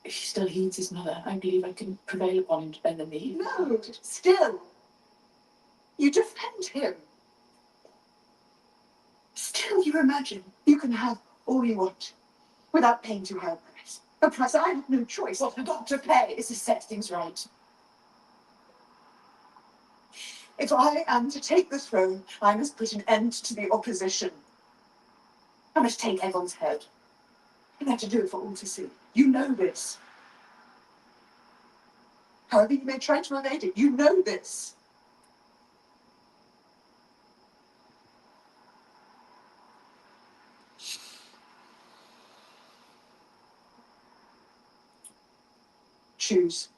if he still heeds his mother, I believe I can prevail upon him to bend the knee. No, still. You defend him. Still you imagine you can have all you want without paying too high a price. A price I have no choice. What I've got to pay is to set things right. If I am to take the throne, I must put an end to the opposition. I must take Aegon's head. And I have to do it for all to see. You know this. However you may try to evade it, you know this. Choose.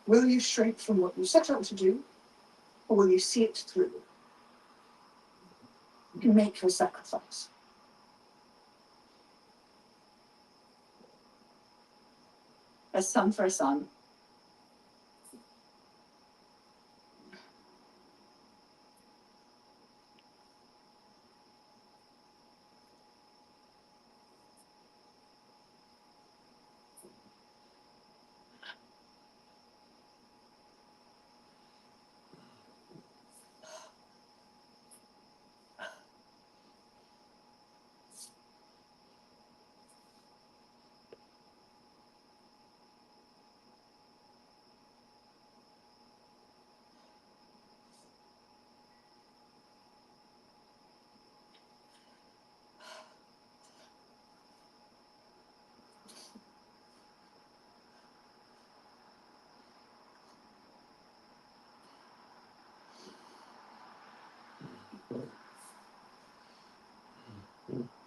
Will you shrink from what you set out to do, or will you see it through? You make your sacrifice. A son for a son.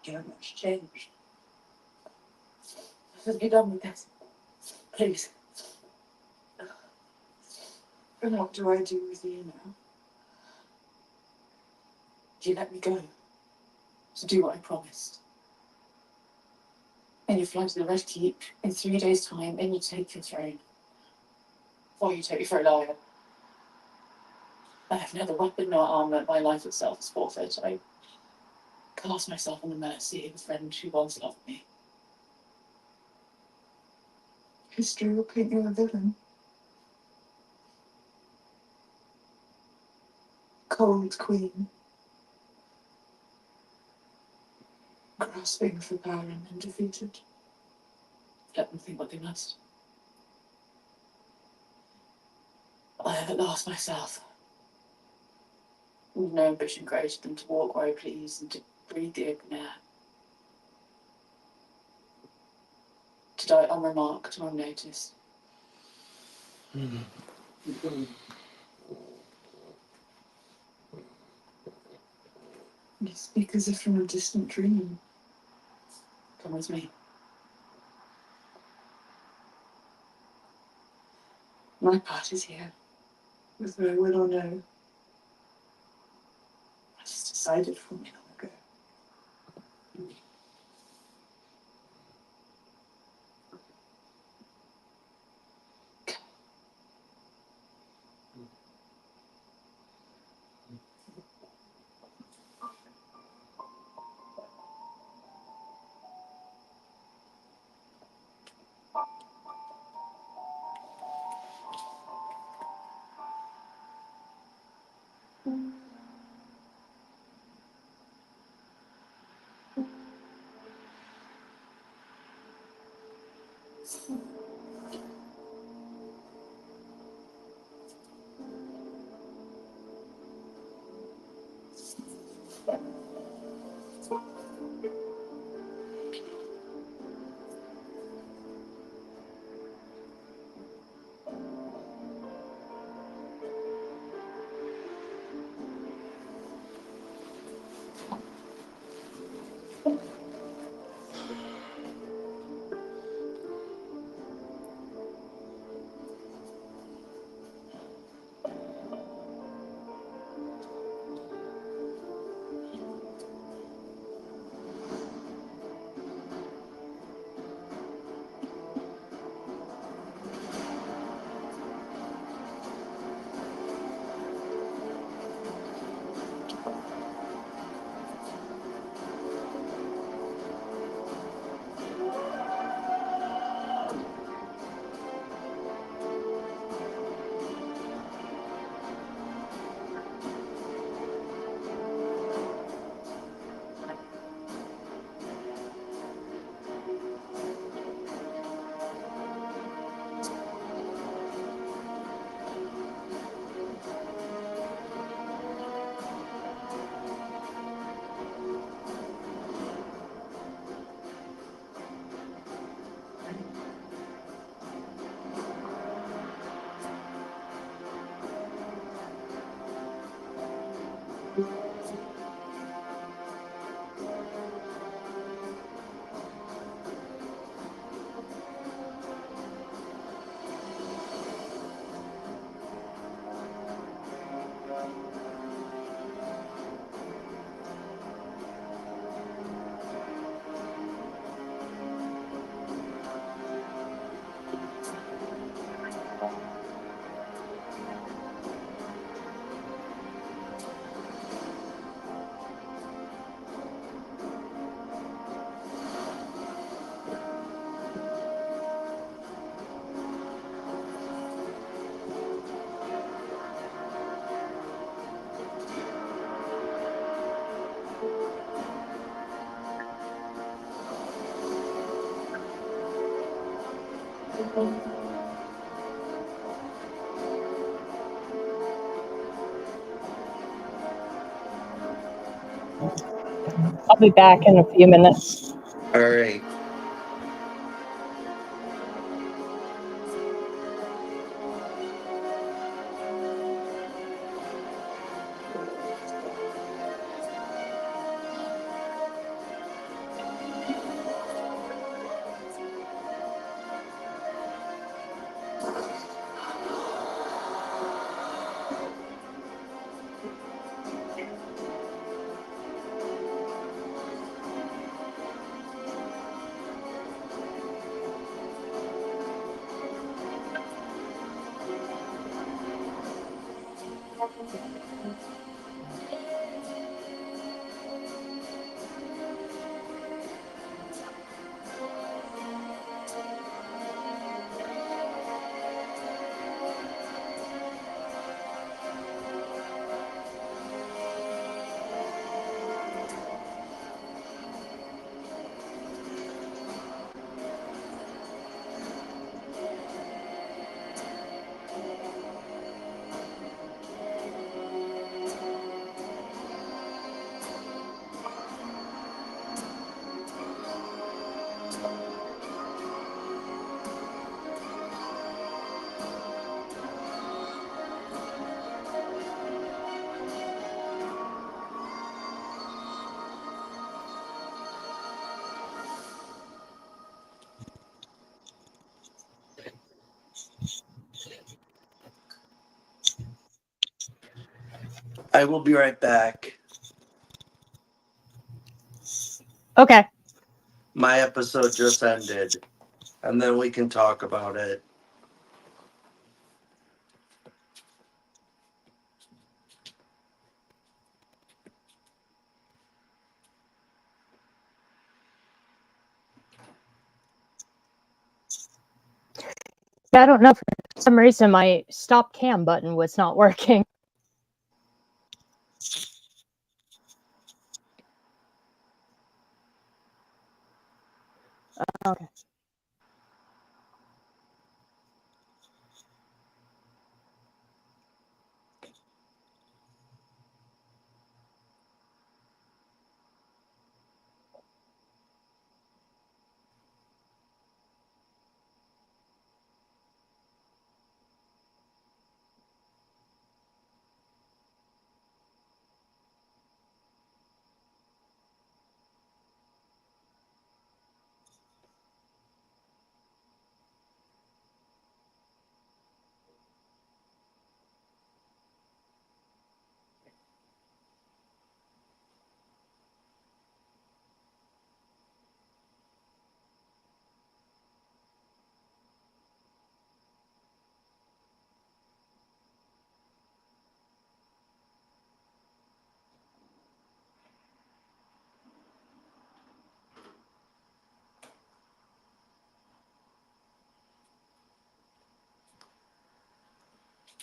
You haven't much changed. Let's get done with this. Please. And what do I do with you now? You let me go to do what I promised. And you fly to the Red Keep in 3 days' time, and you take your throne. Or you take me for a liar. I have neither weapon nor armor. My life itself is forfeit. I cast myself on the mercy of a friend who once loved me. History will paint you a villain. Cold queen. Grasping for power and then defeated. Let them think what they must. I have at last myself. With no ambition greater than to walk where I please and to breathe the open air. To die unremarked or unnoticed. You speak as if from a distant dream. Come with me. My part is here, with no will or no. I just decided for me long ago. I'll be back in a few minutes. All right. I will be right back. Okay. My episode just ended, and then we can talk about it. I don't know. For some reason, my stop cam button was not working. Okay.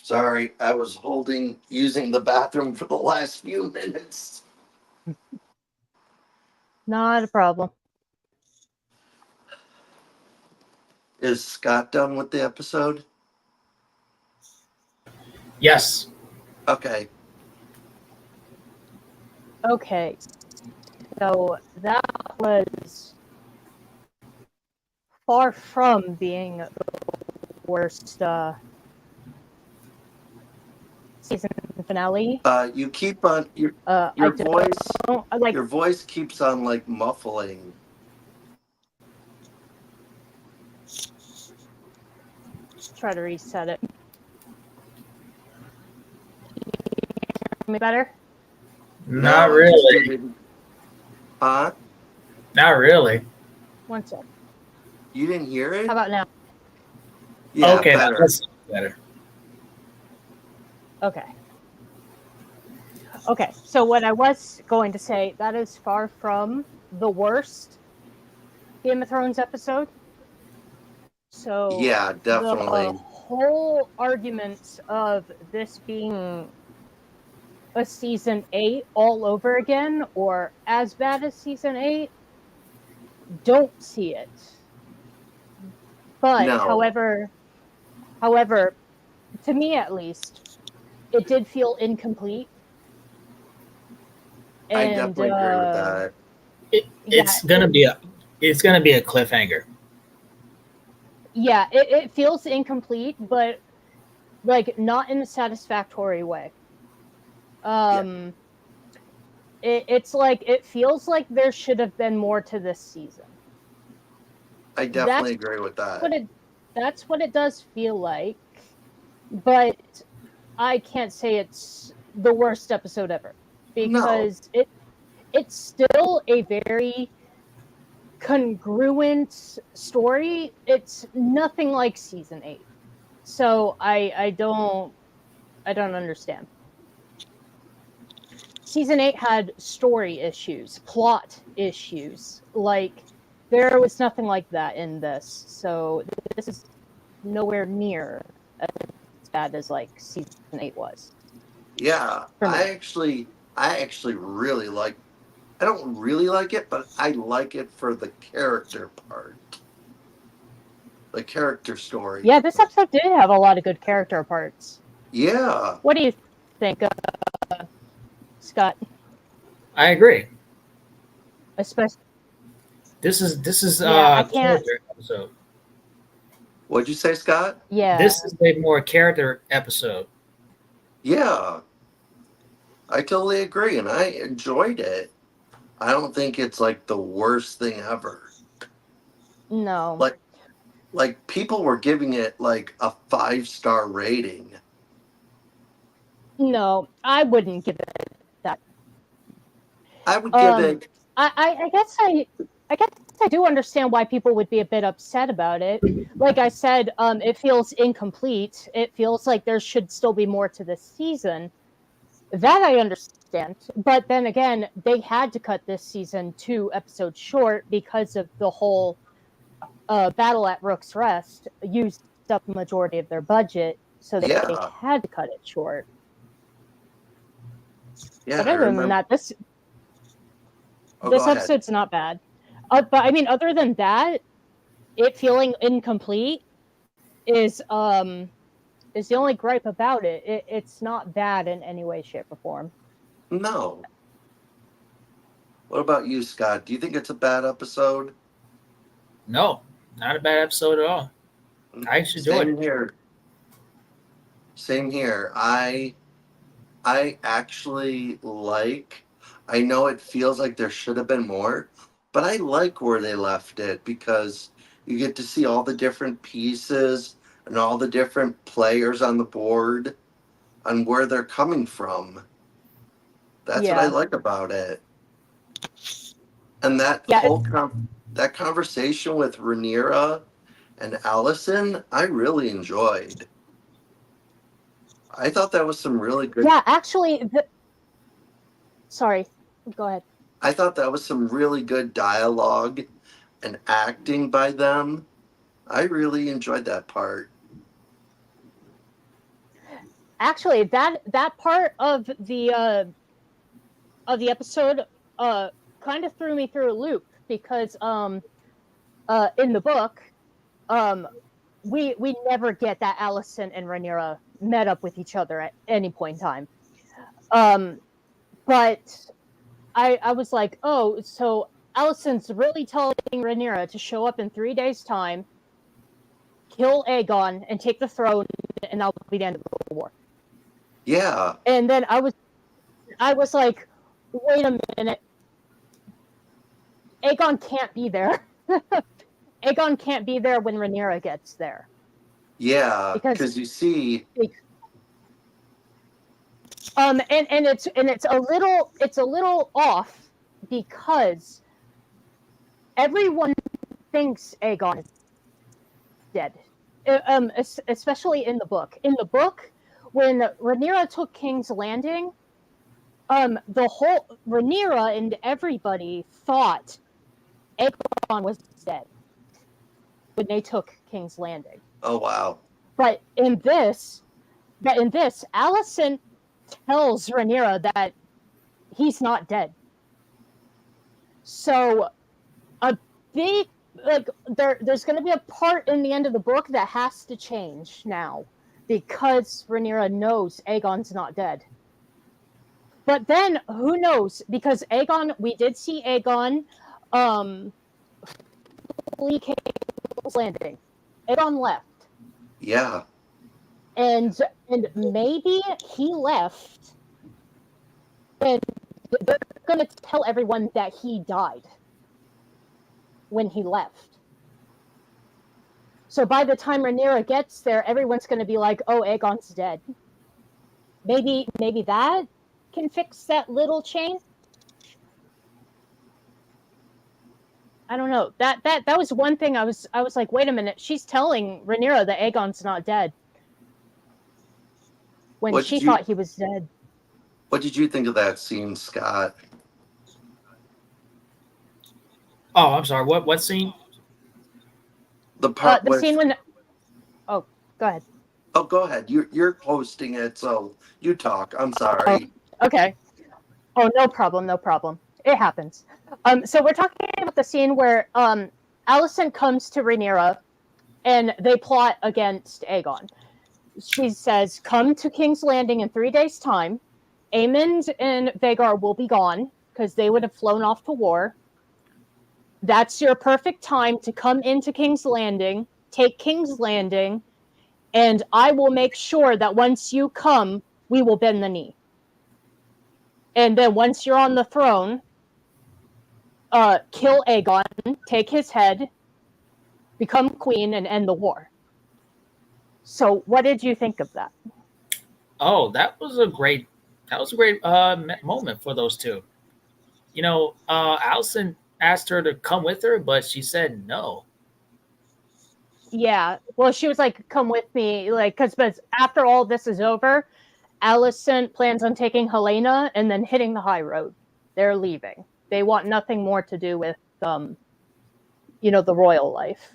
Sorry, I was using the bathroom for the last few minutes. Not a problem. Is Scott done with the episode? Yes. Okay. Okay. So that was far from being the worst season finale. You keep on your I voice. don't like. Your voice keeps on like muffling. Try to reset it. Hear me better? Not No, really. Huh? Not really. One sec. You didn't hear it? How about now? Yeah, Okay, better. that's better. Okay. Okay, so what I was going to say, that is far from the worst Game of Thrones episode. So Yeah, definitely. the whole argument of this being a season 8 all over again, or as bad as season 8, don't see it. But No. however, to me at least, it did feel incomplete. I definitely agree with that. It's gonna be a cliffhanger. Yeah, it feels incomplete, but like not in a satisfactory way. It's like it feels like there should have been more to this season. I definitely agree with that. That's what it does feel like, but I can't say it's the worst episode ever because it's still a very congruent story. It's nothing like season 8, so I don't understand. Season 8 had story issues, plot issues. Like, there was nothing like that in this. So this is nowhere near as bad as like season 8 was. Yeah, I actually really like. I don't really like it, but I like it for the character part, the character story. Yeah, this episode did have a lot of good character parts. Yeah. What do you think, Scott? I agree. Especially this is I can't. character episode. What'd you say, Scott? Yeah. This is a more character episode. Yeah. I totally agree, and I enjoyed it. I don't think it's like the worst thing ever. No. Like people were giving it like a 5-star rating. No, I wouldn't give it that. I would give it. I guess I do understand why people would be a bit upset about it. Like I said, it feels incomplete. It feels like there should still be more to this season. That I understand. But then again, they had to cut this season 2 episodes short because of the whole battle at Rook's Rest used up the majority of their budget, so they had to cut it short. Yeah, but other than that, this episode's not bad. But I mean, other than that, it feeling incomplete is the only gripe about it. It's not bad in any way, shape, or form. No. What about you, Scott? Do you think it's a bad episode? No, not a bad episode at all. I actually enjoyed it. Here. Same here. I actually like. I know it feels like there should have been more, but I like where they left it because you get to see all the different pieces and all the different players on the board and where they're coming from. That's what I like about it. And that whole that conversation with Rhaenyra and Alicent, I really enjoyed. I thought that was some really good. Yeah, actually, sorry, go ahead. I thought that was some really good dialogue and acting by them. I really enjoyed that part. Actually, that part of the episode kind of threw me through a loop because in the book we never get that Alicent and Rhaenyra met up with each other at any point in time. But I was like, oh, so Alicent's really telling Rhaenyra to show up in 3 days' time, kill Aegon, and take the throne, and that'll be the end of the war. Yeah. And then I was like, wait a minute. Aegon can't be there. Aegon can't be there when Rhaenyra gets there. Yeah, because you see, and it's a little off because everyone thinks Aegon is dead. Especially in the book. In the book, when Rhaenyra took King's Landing, the whole Rhaenyra and everybody thought Aegon was dead when they took King's Landing. Oh wow! But in this, Alicent tells Rhaenyra that he's not dead. So a big like there's going to be a part in the end of the book that has to change now because Rhaenyra knows Aegon's not dead. But then who knows? Because Aegon, we did see Aegon flee King's Landing. Aegon left. Yeah. And maybe he left and they're going to tell everyone that he died when he left. So by the time Rhaenyra gets there, everyone's going to be like, oh, Aegon's dead. Maybe that can fix that little chain. I don't know. That was one thing I was like, wait a minute, she's telling Rhaenyra that Aegon's not dead. When she thought he was dead. What did you think of that scene, Scott? Oh, I'm sorry. What scene? The part the scene when. Oh, go ahead. Oh, go ahead. You're hosting it, so you talk. I'm sorry. Oh, okay. Oh, no problem. It happens. So we're talking about the scene where Alicent comes to Rhaenyra, and they plot against Aegon. She says, "Come to King's Landing in 3 days' time. Aemond and Vhagar will be gone because they would have flown off to war. That's your perfect time to come into King's Landing, take King's Landing, and I will make sure that once you come, we will bend the knee. And then once you're on the throne, kill Aegon, take his head, become queen, and end the war." So what did you think of that? Oh, that was a great moment for those two. You know, Alicent asked her to come with her, but she said no. Yeah, well, she was like, "Come with me," like, because after all this is over, Alicent plans on taking Helena and then hitting the high road. They're leaving. They want nothing more to do with, the royal life.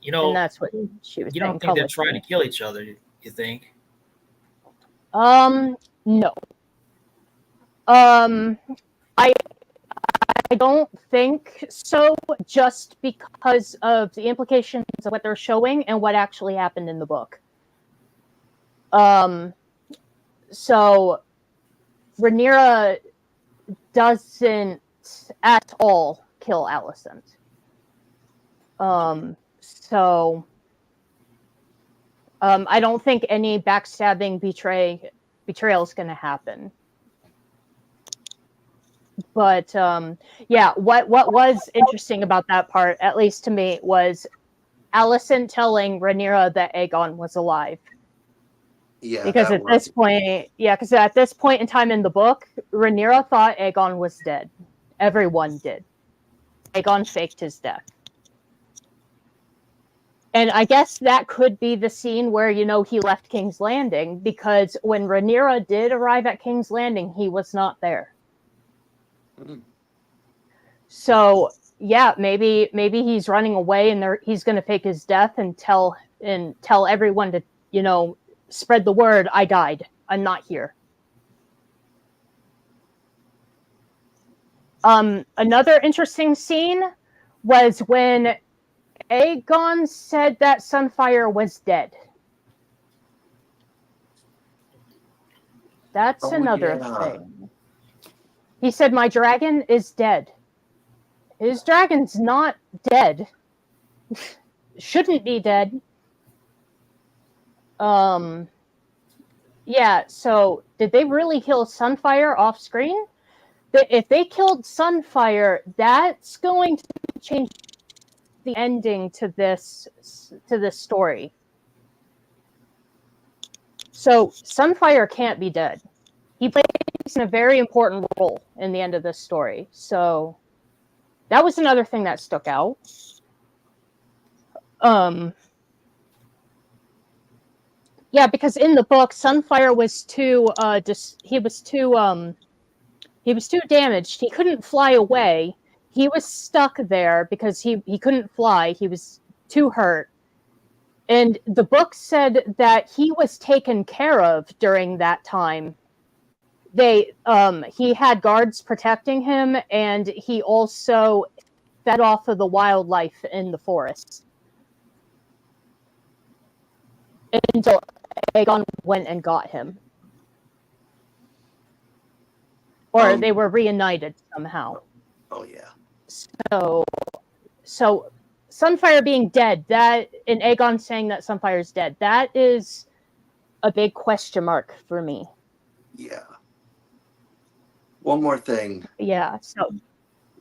You know, and that's what she was. You don't think they're trying to kill each other? You think? No. I don't think so, just because of the implications of what they're showing and what actually happened in the book. So Rhaenyra doesn't at all kill Alicent. I don't think any backstabbing betrayal is going to happen. But what was interesting about that part, at least to me, was Alicent telling Rhaenyra that Aegon was alive. Yeah, because at this point in time in the book, Rhaenyra thought Aegon was dead. Everyone did. Aegon faked his death. And I guess that could be the scene where, he left King's Landing, because when Rhaenyra did arrive at King's Landing, he was not there. Mm-hmm. So, yeah, maybe he's running away and he's going to fake his death and tell everyone to, spread the word, I died. I'm not here. Another interesting scene was when Aegon said that Sunfyre was dead. That's another thing. He said, "My dragon is dead." His dragon's not dead. Shouldn't be dead. Yeah, so did they really kill Sunfyre off screen? If they killed Sunfyre, that's going to change the ending to this story. So Sunfyre can't be dead. He plays a very important role in the end of this story. So that was another thing that stuck out. Yeah, because in the book, Sunfyre was too he was too damaged. He couldn't fly away. He was stuck there because he couldn't fly. He was too hurt. And the book said that he was taken care of during that time. He had guards protecting him, and he also fed off of the wildlife in the forest until Aegon went and got him. Or they were reunited somehow. Oh yeah. So Sunfire being dead, that, and Aegon saying that Sunfire's dead, that is a big question mark for me. Yeah. One more thing. Yeah. So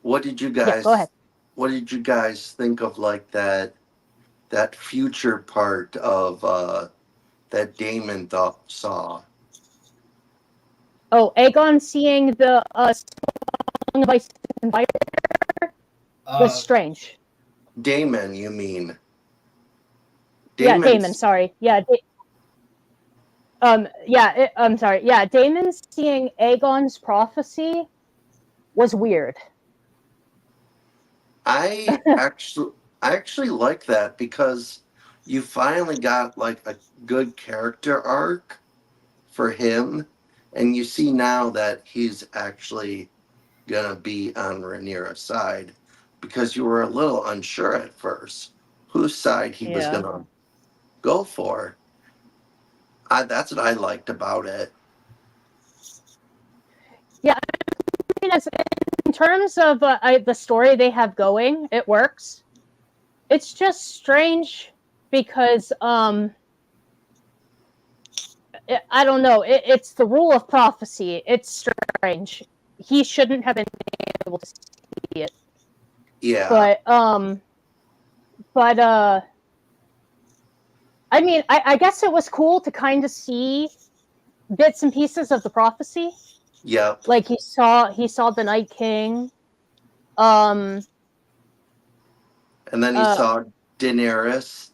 What did you guys? Yeah, go ahead. What did you guys think of like that future part of that Damon saw? Oh, Aegon seeing the Song of Ice and Fire was strange. Damon, you mean? Yeah, Damon. Sorry. Yeah. I'm sorry. Yeah, Damon seeing Aegon's prophecy was weird. I actually like that because you finally got like a good character arc for him, and you see now that he's actually gonna be on Rhaenyra's side, because you were a little unsure at first whose side he was gonna go for. That's what I liked about it. Yeah, I mean, in terms of the story they have going, it works. It's just strange because I don't know. It's the rule of prophecy. It's strange. He shouldn't have been able to see it. Yeah. But I mean, I guess it was cool to kind of see bits and pieces of the prophecy. Yeah. Like he saw the Night King. And then he saw Daenerys.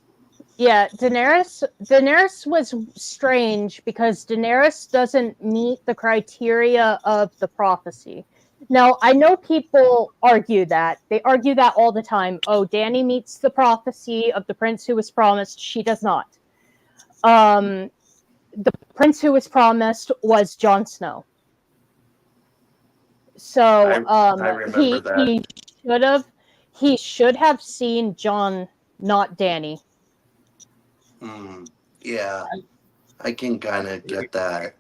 Yeah, Daenerys was strange because Daenerys doesn't meet the criteria of the prophecy. Now, I know people argue that. They argue that all the time. Oh, Dany meets the prophecy of the prince who was promised. She does not. The prince who was promised was Jon Snow. So I remember that. He should have seen Jon, not Dany. Yeah, I can kind of get that.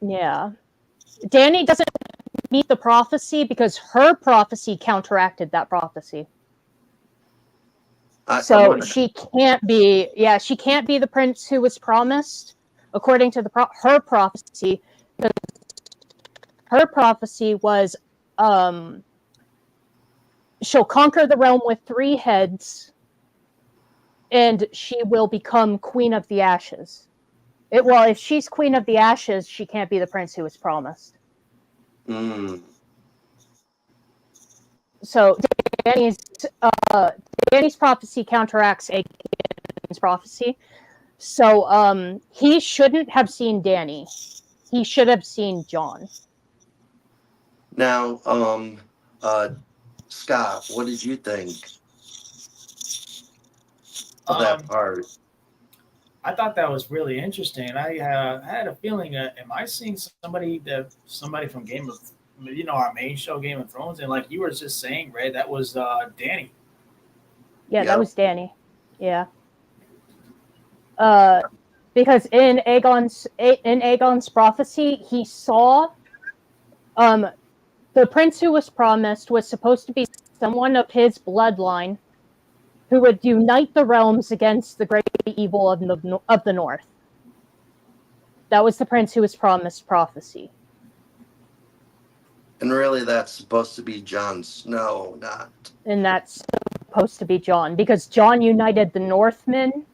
Yeah. Dany doesn't meet the prophecy because her prophecy counteracted that prophecy. She can't be the prince who was promised according to her prophecy, because her prophecy was she'll conquer the realm with 3 heads and she will become Queen of the Ashes. If she's Queen of the Ashes, she can't be the prince who was promised. So Dany's prophecy counteracts Aegon's prophecy. So he shouldn't have seen Dany. He should have seen Jon. Now, Scott, what did you think of that part? I thought that was really interesting. I had a feeling, am I seeing somebody from Game of, our main show, Game of Thrones, and like you were just saying, Ray, that was Dany. Yeah, that was Dany. Yeah. Because in Aegon's prophecy, he saw the prince who was promised was supposed to be someone of his bloodline who would unite the realms against the great evil of the north. That was the prince who was promised prophecy. And really, that's supposed to be Jon Snow, not. And that's supposed to be Jon, because Jon united the Northmen.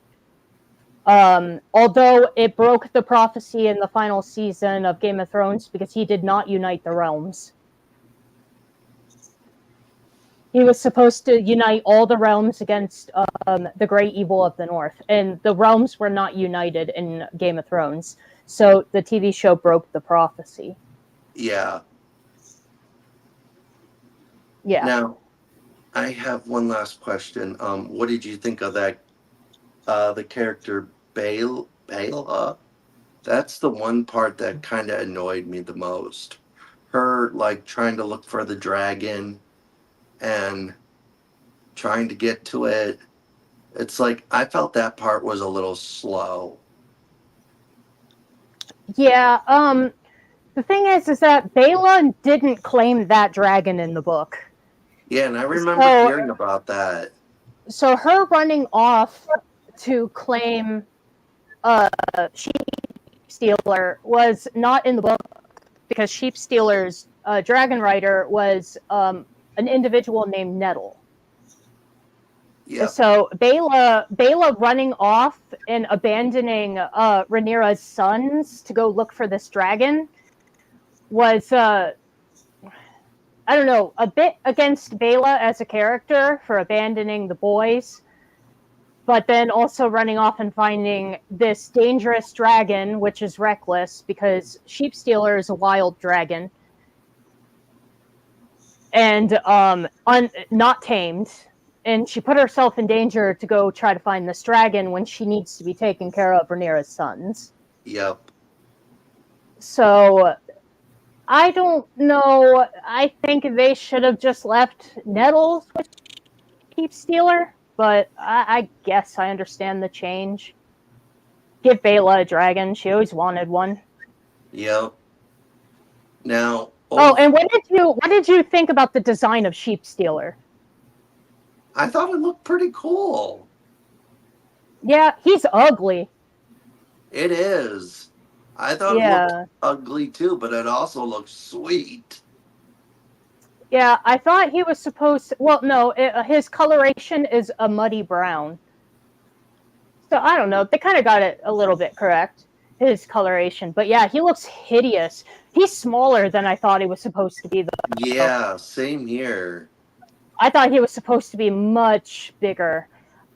Although it broke the prophecy in the final season of Game of Thrones, because he did not unite the realms. He was supposed to unite all the realms against the great evil of the north, and the realms were not united in Game of Thrones. So the TV show broke the prophecy. Yeah. Yeah. Now, I have one last question. What did you think of that? The character Baela? That's the one part that kind of annoyed me the most. Her, like, trying to look for the dragon and trying to get to it. It's like I felt that part was a little slow. Yeah, the thing is that Bela didn't claim that dragon in the book. Yeah, and I remember So- hearing about that. So her running off to claim Sheep Stealer was not in the book because Sheep Stealer's dragon rider was an individual named Nettle. Yep. So Bela running off and abandoning Rhaenyra's sons to go look for this dragon was I don't know, a bit against Bela as a character for abandoning the boys, but then also running off and finding this dangerous dragon, which is reckless because Sheep Stealer is a wild dragon and not tamed. And she put herself in danger to go try to find this dragon when she needs to be taking care of Rhaenyra's sons. Yep. So I don't know. I think they should have just left Nettle with Sheep Stealer, but I guess I understand the change. Give Bela a dragon. She always wanted one. Yep. Now. Oh, and what did you think about the design of Sheep Stealer? I thought it looked pretty cool. Yeah, he's ugly. It is. I thought it looked ugly too, but it also looks sweet. Yeah, I thought he was supposed to... Well, no, his coloration is a muddy brown. So, I don't know. They kind of got it a little bit correct, his coloration. But yeah, he looks hideous. He's smaller than I thought he was supposed to be. Yeah, same here. I thought he was supposed to be much bigger.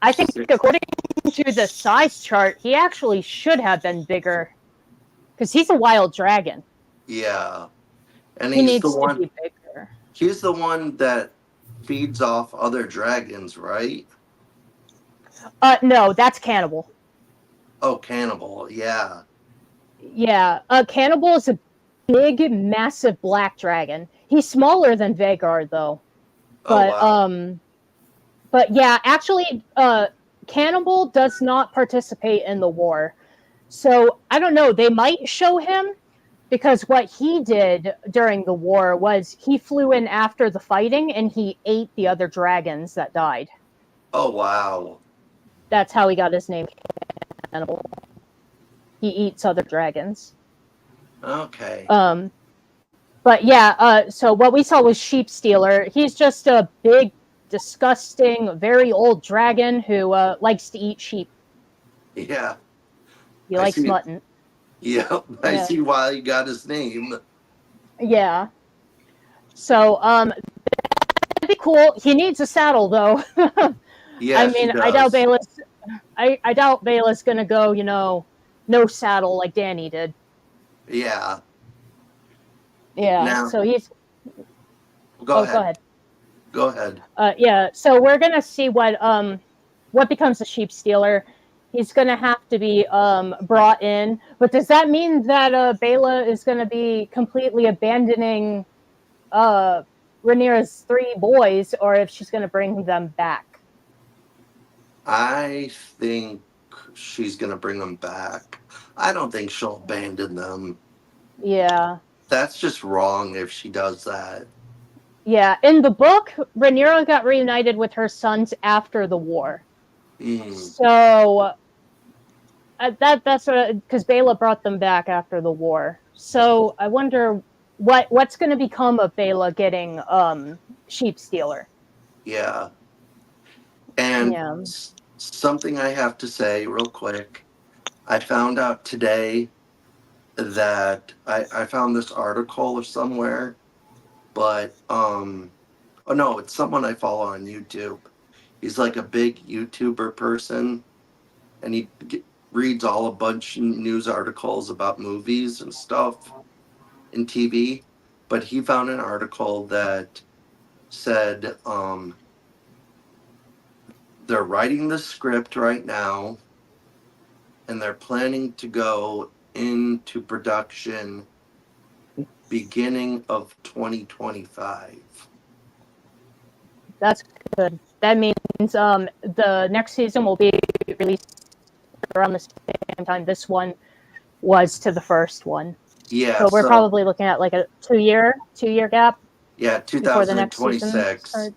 I think according to the size chart, he actually should have been bigger. Because he's a wild dragon. Yeah. And He he's needs the one to be bigger. He's the one that feeds off other dragons, right? No, that's Cannibal. Oh, Cannibal, yeah. Yeah, Cannibal is a big, massive black dragon. He's smaller than Vhagar, though. But, but yeah, actually, Cannibal does not participate in the war. So, I don't know, they might show him, because what he did during the war was he flew in after the fighting and he ate the other dragons that died. Oh, wow. That's how he got his name, Cannibal. He eats other dragons. Okay. But yeah, so what we saw was Sheep Stealer. He's just a big, disgusting, very old dragon who likes to eat sheep. Yeah. He likes mutton. Yep, I see why he got his name. Yeah. So, that'd be cool. He needs a saddle, though. Yeah, I mean, I doubt Bela's gonna go, no saddle like Dany did. Yeah. Yeah. Now, so he's. Go ahead. Go ahead. Yeah. So we're gonna see what becomes a Sheep Stealer. He's gonna have to be brought in. But does that mean that Bela is gonna be completely abandoning Rhaenyra's 3 boys, or if she's gonna bring them back? I think she's going to bring them back. I don't think she'll abandon them. Yeah. That's just wrong if she does that. Yeah. In the book, Rhaenyra got reunited with her sons after the war. So that's because Bela brought them back after the war. So I wonder what's going to become of Bela getting Sheep Stealer. Yeah. And something I have to say real quick. I found out today that I found this article somewhere, but oh no, it's someone I follow on YouTube. He's like a big YouTuber person, and he reads a bunch of news articles about movies and stuff in TV. But he found an article that said they're writing the script right now, and they're planning to go into production beginning of 2025. That's good. That means the next season will be released around the same time this one was to the first one. Yeah, So we're probably looking at like a two-year gap yeah, before the next season 2026. starts.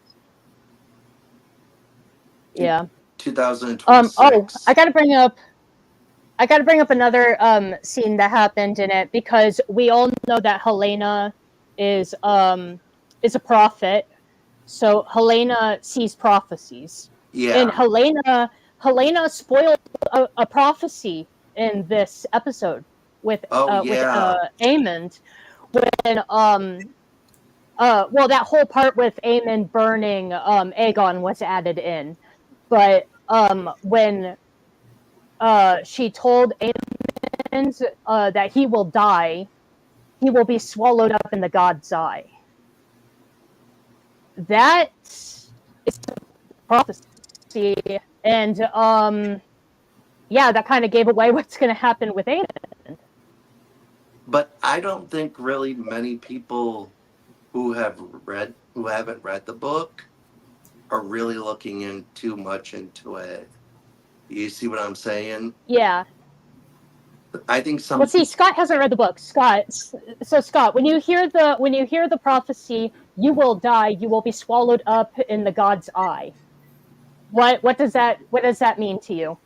Yeah. 2026. Oh, I gotta bring up another scene that happened in it, because we all know that Helena is a prophet. So Helena sees prophecies. Yeah. And Helena spoiled a prophecy in this episode with Aemond, when well, that whole part with Aemond burning Aegon was added in, but when she told Aemond that he will die, he will be swallowed up in the god's eye. That is a prophecy, and yeah, that kind of gave away what's going to happen with Aemond. But I don't think really many people who haven't read the book are really looking in too much into it. You see what I'm saying? Yeah. I think some. Well, see, Scott hasn't read the book. Scott, when you hear the prophecy, you will die. You will be swallowed up in the god's eye. What does that mean to you?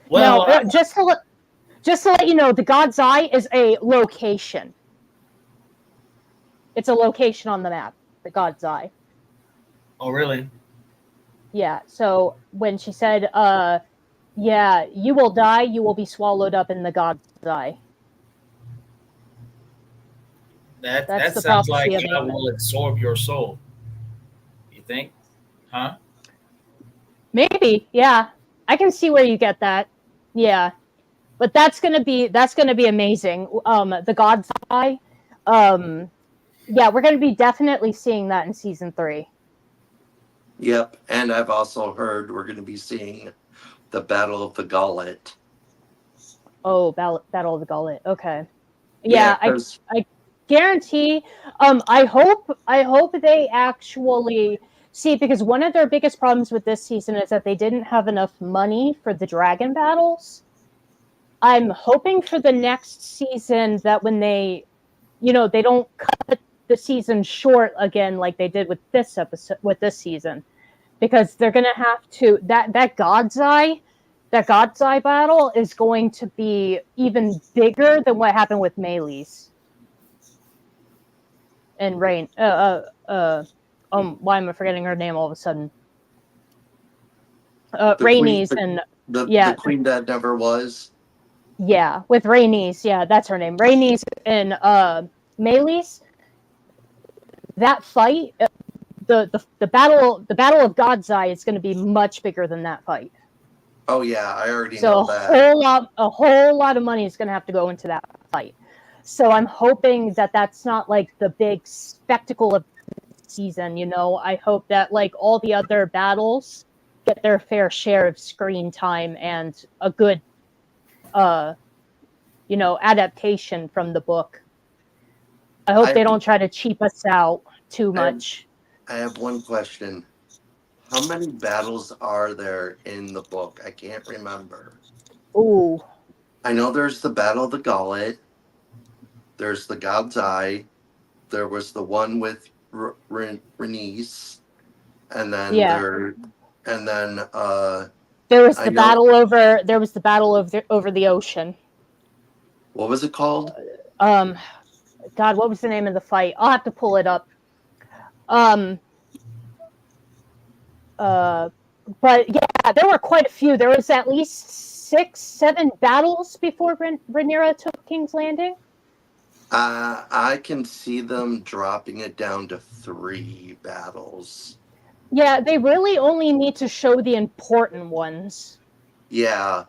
Well, now, just to let you know, the god's eye is a location. It's a location on the map. The god's eye. Oh, really? Yeah. So when she said, yeah, you will die, you will be swallowed up in the god's eye. That sounds like God will absorb your soul. You think? Huh? Maybe, yeah. I can see where you get that. Yeah. But that's gonna be amazing. The god's eye. Yeah, we're gonna be definitely seeing that in season 3. Yep, and I've also heard we're gonna be seeing the Battle of the Gullet. Oh, Battle of the Gullet. Okay. Yeah, I guarantee. I hope they actually see, because one of their biggest problems with this season is that they didn't have enough money for the dragon battles. I'm hoping for the next season that when they don't cut the season short again like they did with this season, because they're gonna have to that God's Eye battle is going to be even bigger than what happened with Meleys and Rain. Why am I forgetting her name all of a sudden? Rhaenys and the queen that never was. Yeah, with Rhaenys, yeah, that's her name. Rhaenys and Meleys. That fight, the battle of God's Eye is going to be much bigger than that fight. Oh yeah, I already know that. A whole lot of money is going to have to go into that fight. So I'm hoping that that's not like the big spectacle of the season. I hope that like all the other battles get their fair share of screen time and a good, adaptation from the book. I hope they don't try to cheap us out too much. I have one question. How many battles are there in the book? I can't remember. Ooh. I know there's the Battle of the Gullet. There's the God's Eye. There was the one with Rhaenys, and then there was the battle over the ocean. What was it called? God, what was the name of the fight? I'll have to pull it up. But yeah, there were quite a few. There was at least 6-7 battles before Rhaenyra took King's Landing. I can see them dropping it down to 3 battles. Yeah, they really only need to show the important ones. Yeah,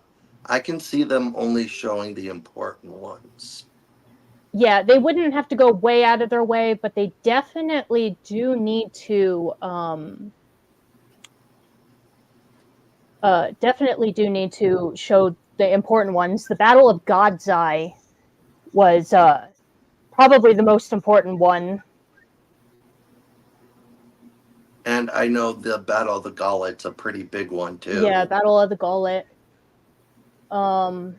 I can see them only showing the important ones. Yeah, they wouldn't have to go way out of their way, but they definitely do need to show the important ones. The Battle of God's Eye was probably the most important one. And I know the Battle of the Gauntlet's a pretty big one too. Yeah, Battle of the Gauntlet. 1,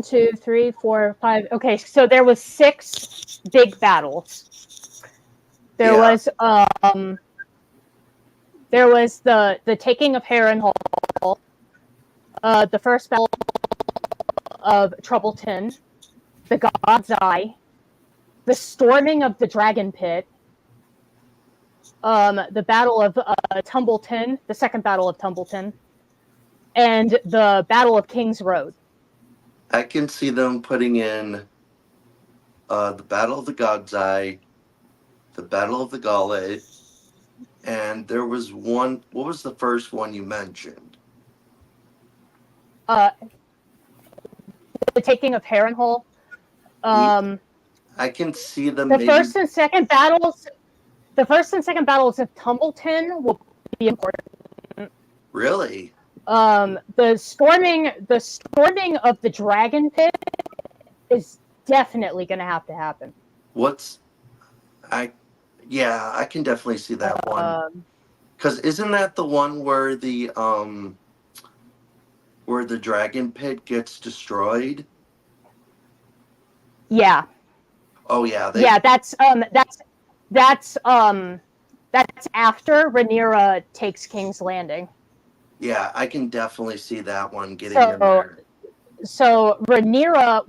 2, 3, 4, 5. Okay, so there was 6 big battles. There Yeah. was the taking of Harrenhal, the first battle of Troubleton, the God's Eye, the storming of the Dragon Pit, the Battle of Tumbleton, the second Battle of Tumbleton, and the Battle of King's Road. I can see them putting in the Battle of the God's Eye, the Battle of the Gauntlet, and there was one. What was the first one you mentioned? The taking of Harrenhal. I can see them. The first and second battles of Tumbleton will be important. Really? The storming of the Dragon Pit is definitely going to have to happen. I can definitely see that one. Because isn't that the one where the Dragon Pit gets destroyed? Yeah. Oh yeah. That's after Rhaenyra takes King's Landing. Yeah, I can definitely see that one getting in there. So Rhaenyra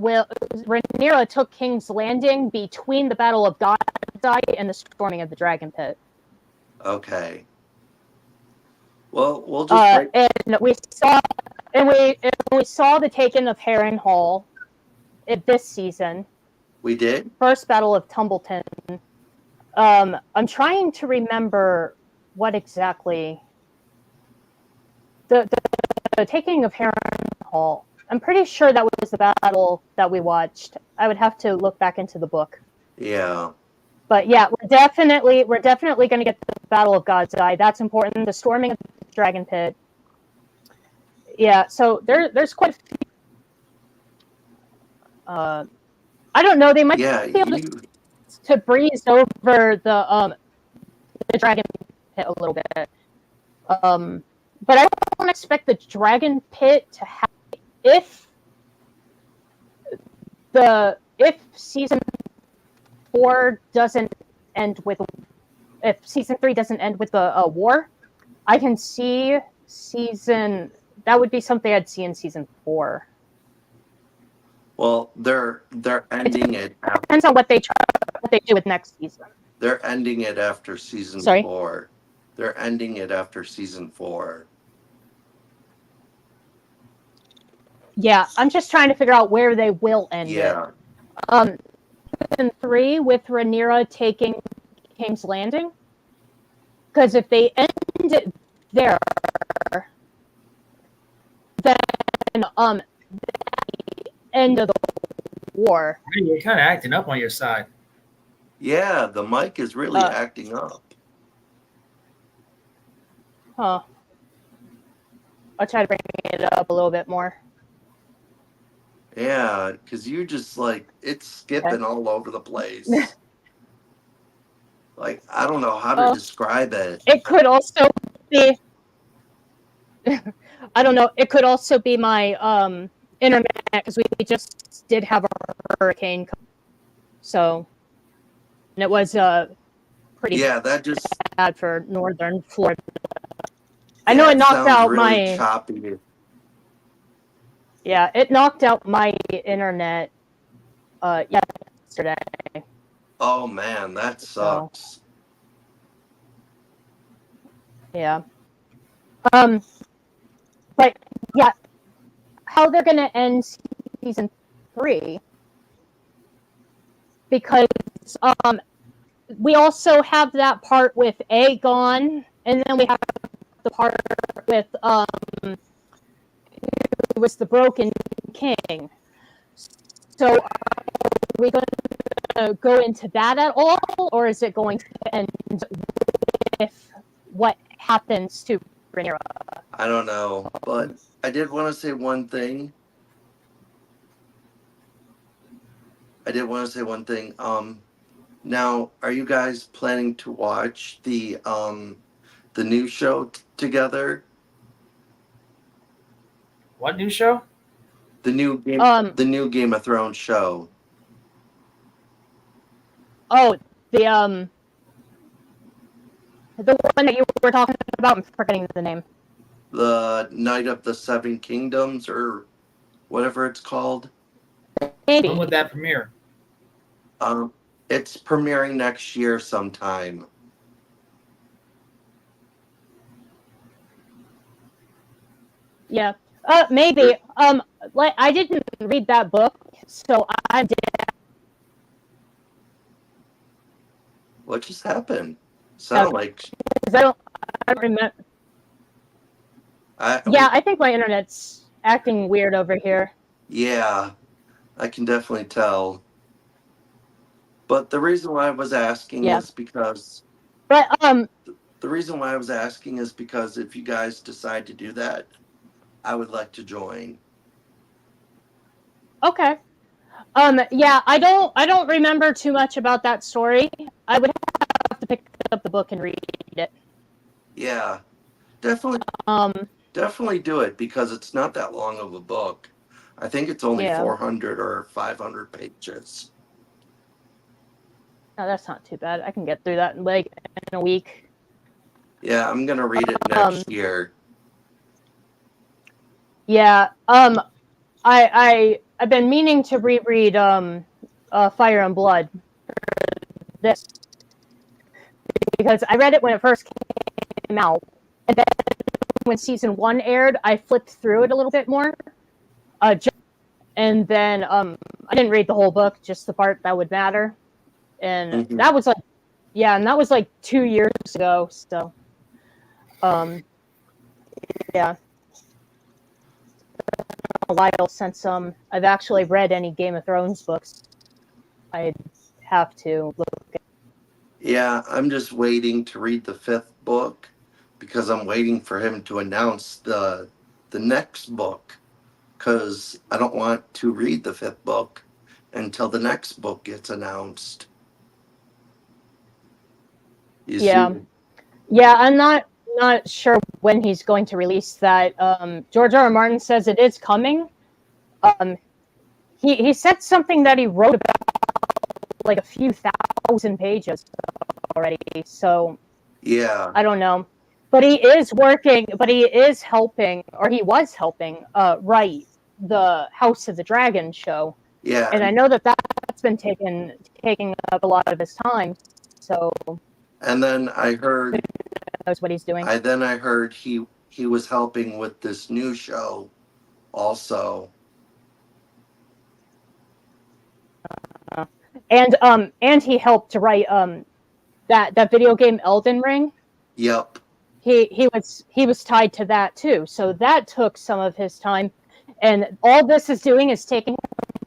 took King's Landing between the Battle of God's Eye and the storming of the Dragon Pit. Okay. Well, we'll just and we saw the taking of Harrenhal this season. We did? First Battle of Tumbleton. I'm trying to remember what exactly the taking of Harrenhal. I'm pretty sure that was the battle that we watched. I would have to look back into the book. Yeah. But yeah, we're definitely going to get the Battle of God's Eye. That's important. The storming of the Dragon Pit. Yeah, so there's quite a few. I don't know. They might be able to breeze over the Dragon Pit a little bit. But I don't expect the Dragon Pit to happen if season 4 doesn't end with, if season 3 doesn't end with a war. I can see that would be something I'd see in season 4. Well, they're ending it. Depends on what they do with next season. They're ending it after season 4. They're ending it after season 4. Yeah, I'm just trying to figure out where they will end it. Season 3 with Rhaenyra taking King's Landing. Because if they end it there, then the end of the war. You're kind of acting up on your side. Yeah, the mic is really acting up. Huh. I'll try to bring it up a little bit more. Yeah, because you just it's skipping all over the place. I don't know how to describe it. It could also be, I don't know, it could also be my internet, because we just did have a hurricane. So, and it was pretty bad for northern Florida. I know it knocked out really choppy. Yeah, it knocked out my internet yesterday. Oh man, that sucks. Yeah. But yeah, how they're gonna end season 3? Because we also have that part with Aegon, and then we have the part with who was the Broken King. So are we going to go into that at all, or is it going to end with what happens to Rhaenyra? I don't know, but I did want to say one thing. Now, are you guys planning to watch the new show together? What new show? The new Game of Thrones show. Oh, the one that you were talking about. I'm forgetting the name. The Night of the Seven Kingdoms, or whatever it's called. Maybe. When would that premiere? It's premiering next year sometime. Yeah. Maybe. Like I didn't read that book, so I did. What just happened? Sound like I don't remember. I think my internet's acting weird over here. Yeah, I can definitely tell. But the reason why I was asking is because. But The reason why I was asking is because if you guys decide to do that, I would like to join. Okay. Yeah, I don't remember too much about that story. I would have to pick up the book and read it. Yeah, definitely. Definitely do it because it's not that long of a book. I think it's only 400 or 500 pages. No, that's not too bad. I can get through that in a week. Yeah, I'm gonna read it next year. Yeah. I've been meaning to reread Fire and Blood for this because I read it when it first came out, and then when season 1 aired, I flipped through it a little bit more. And then I didn't read the whole book, just the part that would matter. And that was like 2 years ago. So, yeah. A while since I've actually read any Game of Thrones books. I'd have to look at. Yeah, I'm just waiting to read the 5th book because I'm waiting for him to announce the next book, because I don't want to read the 5th book until the next book gets announced. Yeah, I'm not sure when he's going to release that. George R. R. Martin says it is coming. He said something that he wrote about like a few thousand pages already. So yeah, I don't know, but he is working. But he is helping, or he was helping, write the House of the Dragon show. Yeah, and I know that's been taking up a lot of his time. So. And then I heard knows what he's doing. I heard he was helping with this new show also. And he helped to write that video game Elden Ring. Yep. He was tied to that too. So that took some of his time, and all this is doing is taking him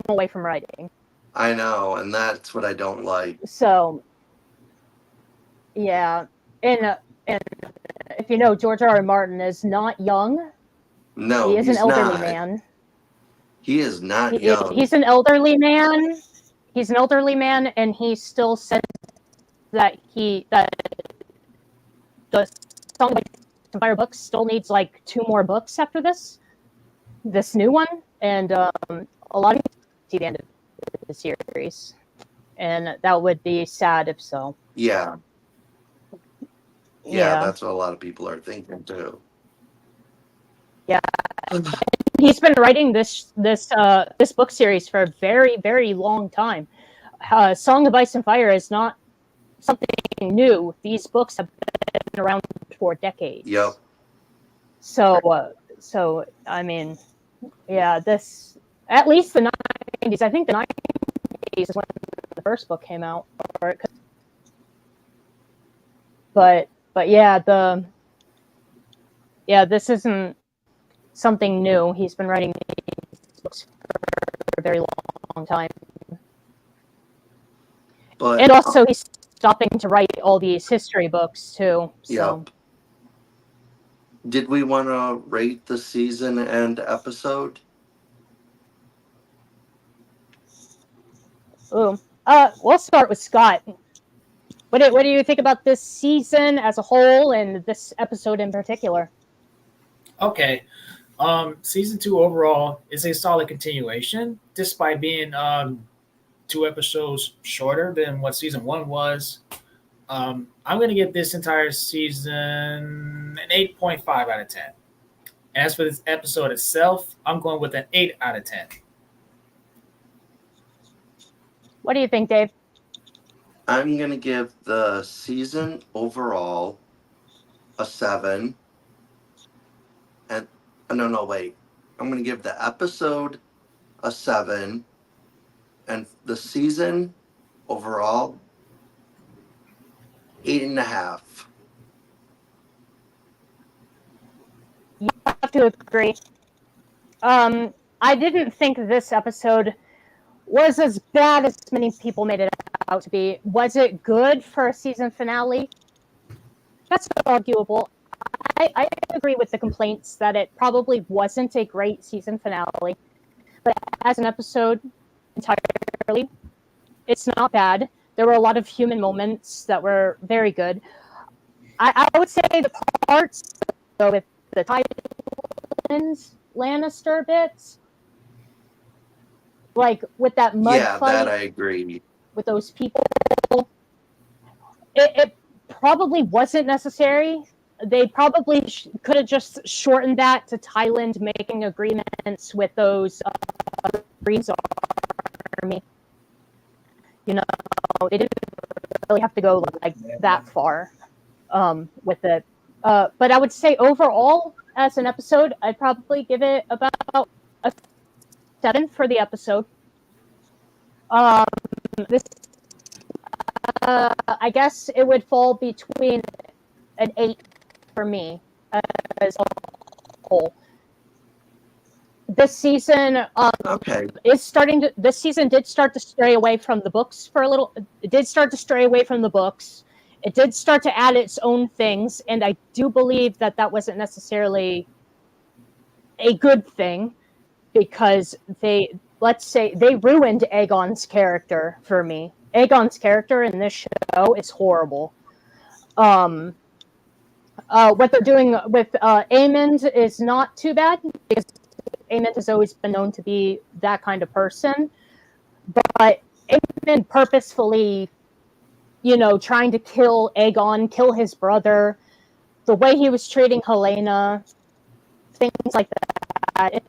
away from writing. I know, and that's what I don't like. So yeah, and if you know, George R. R. Martin is not young. No, he is an elderly not. man. He is not young. He's an elderly man. He's an elderly man, and he still says that the Song of Ice and Fire books still needs like 2 more books after this new one, and a lot of see the end of the series, and that would be sad if so. Yeah, that's what a lot of people are thinking too. Yeah. He's been writing this book series for a very, very long time. Song of Ice and Fire is not something new. These books have been around for decades. Yep. So I mean, yeah, this at least the 90s. I think the 90s is when the first book came out. But yeah, this isn't something new. He's been writing these books for a very long time. And also, he's stopping to write all these history books too. So. Yep. Did we want to rate the season and episode? Ooh. We'll start with Scott. What do you think about this season as a whole and this episode in particular? Okay. Season 2 overall is a solid continuation, despite being 2 episodes shorter than what season 1 was. I'm going to give this entire season an 8.5 out of 10. As for this episode itself, I'm going with an 8 out of 10. What do you think, Dave? I'm gonna give the season overall a 7. And no, wait. I'm gonna give the episode a 7, and the season overall 8.5. You have to agree. I didn't think this episode was as bad as many people made it out to be. Was it good for a season finale? That's arguable. I agree with the complaints that it probably wasn't a great season finale, but as an episode entirely, it's not bad. There were a lot of human moments that were very good. I would say the parts though, with the Tywin Lannister bits, like with that mud fight, That I agree. with those people, it probably wasn't necessary. They probably could have just shortened that to Thailand making agreements with those Green Army. You know, they didn't really have to go like that far with it. But I would say overall, as an episode, I'd probably give it about a 7 for the episode. This, I guess it would fall between an 8 for me as a whole. This season, Okay. This season did start to stray away from the books for a little. It did start to stray away from the books. It did start to add its own things, and I do believe that that wasn't necessarily a good thing, because they ruined Aegon's character for me. Aegon's character in this show is horrible. What they're doing with Aemond is not too bad, because Aemond has always been known to be that kind of person. But Aemond purposefully, trying to kill Aegon, kill his brother, the way he was treating Helena, things like that. It's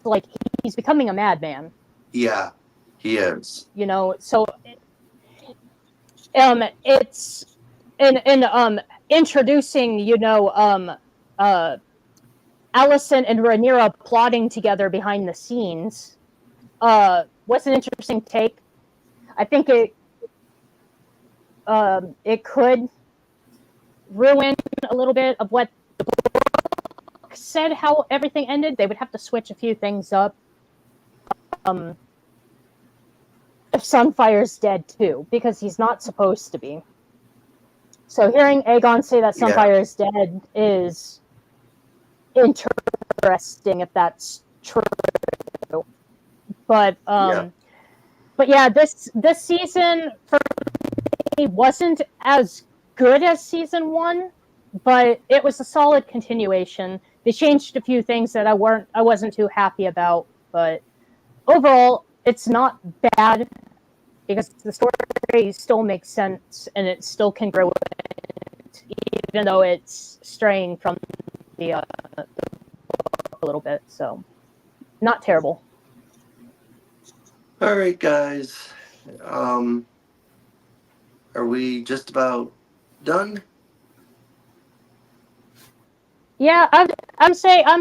like he's becoming a madman. Yeah, he is. So it's in introducing, Alicent and Rhaenyra plotting together behind the scenes was an interesting take. I think it could ruin a little bit of what the book said, how everything ended. They would have to switch a few things up. If Sunfire's dead too, because he's not supposed to be. So hearing Aegon say that Sunfire is dead is interesting, if that's true. But this season for me wasn't as good as season 1, but it was a solid continuation. They changed a few things that I wasn't too happy about, but overall it's not bad, because the story still makes sense and it still can grow with it, even though it's straying from the book a little bit. So not terrible. All right, guys. Are we just about done? Yeah, I'm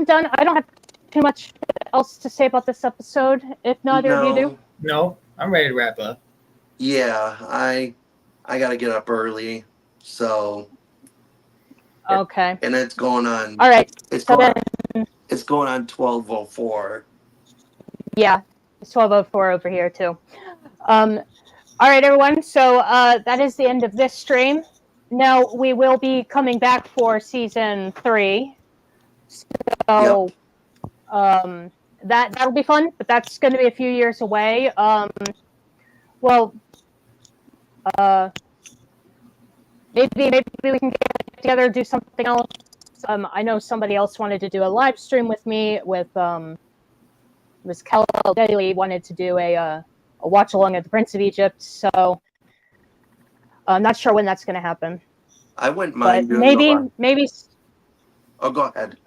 done. I don't have too much else to say about this episode. If neither of you do. No, I'm ready to wrap up. Yeah, I gotta get up early, so. Okay. And it's going on. All right. It's going on 12:04. Yeah, it's 12:04 over here too. All right, everyone. So that is the end of this stream. Now we will be coming back for season 3. So that'll be fun, but that's going to be a few years away. maybe we can get together, do something else. I know somebody else wanted to do a live stream with me with Miss Kel Daly wanted to do a watch along of the Prince of Egypt. So I'm not sure when that's going to happen. I wouldn't But mind doing a maybe. live. Oh, go ahead.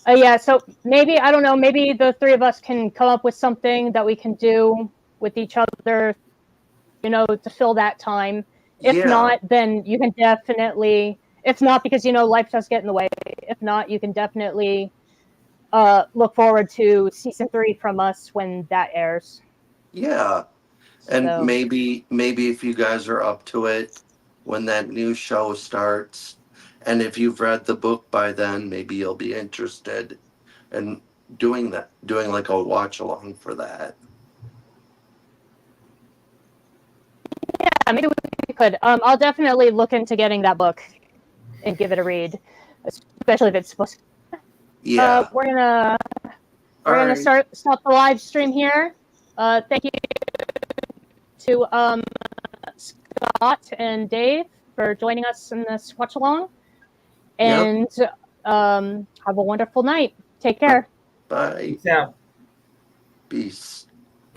Yeah, so maybe, I don't know, maybe the three of us can come up with something that we can do with each other, you know, to fill that time. If Yeah. not, then you can definitely, if not, because, you know, life does get in the way. If not, you can definitely look forward to season 3 from us when that airs. Yeah. And So, maybe if you guys are up to it when that new show starts, and if you've read the book by then, maybe you'll be interested in doing like a watch along for that. yeah, maybe we could. I'll definitely look into getting that book and give it a read, especially if it's supposed to. Yeah. We're gonna Alright. stop the live stream here. Thank you to Scott and Dave for joining us in this watch along, and have a wonderful night. Take care. Bye. Yeah. Peace.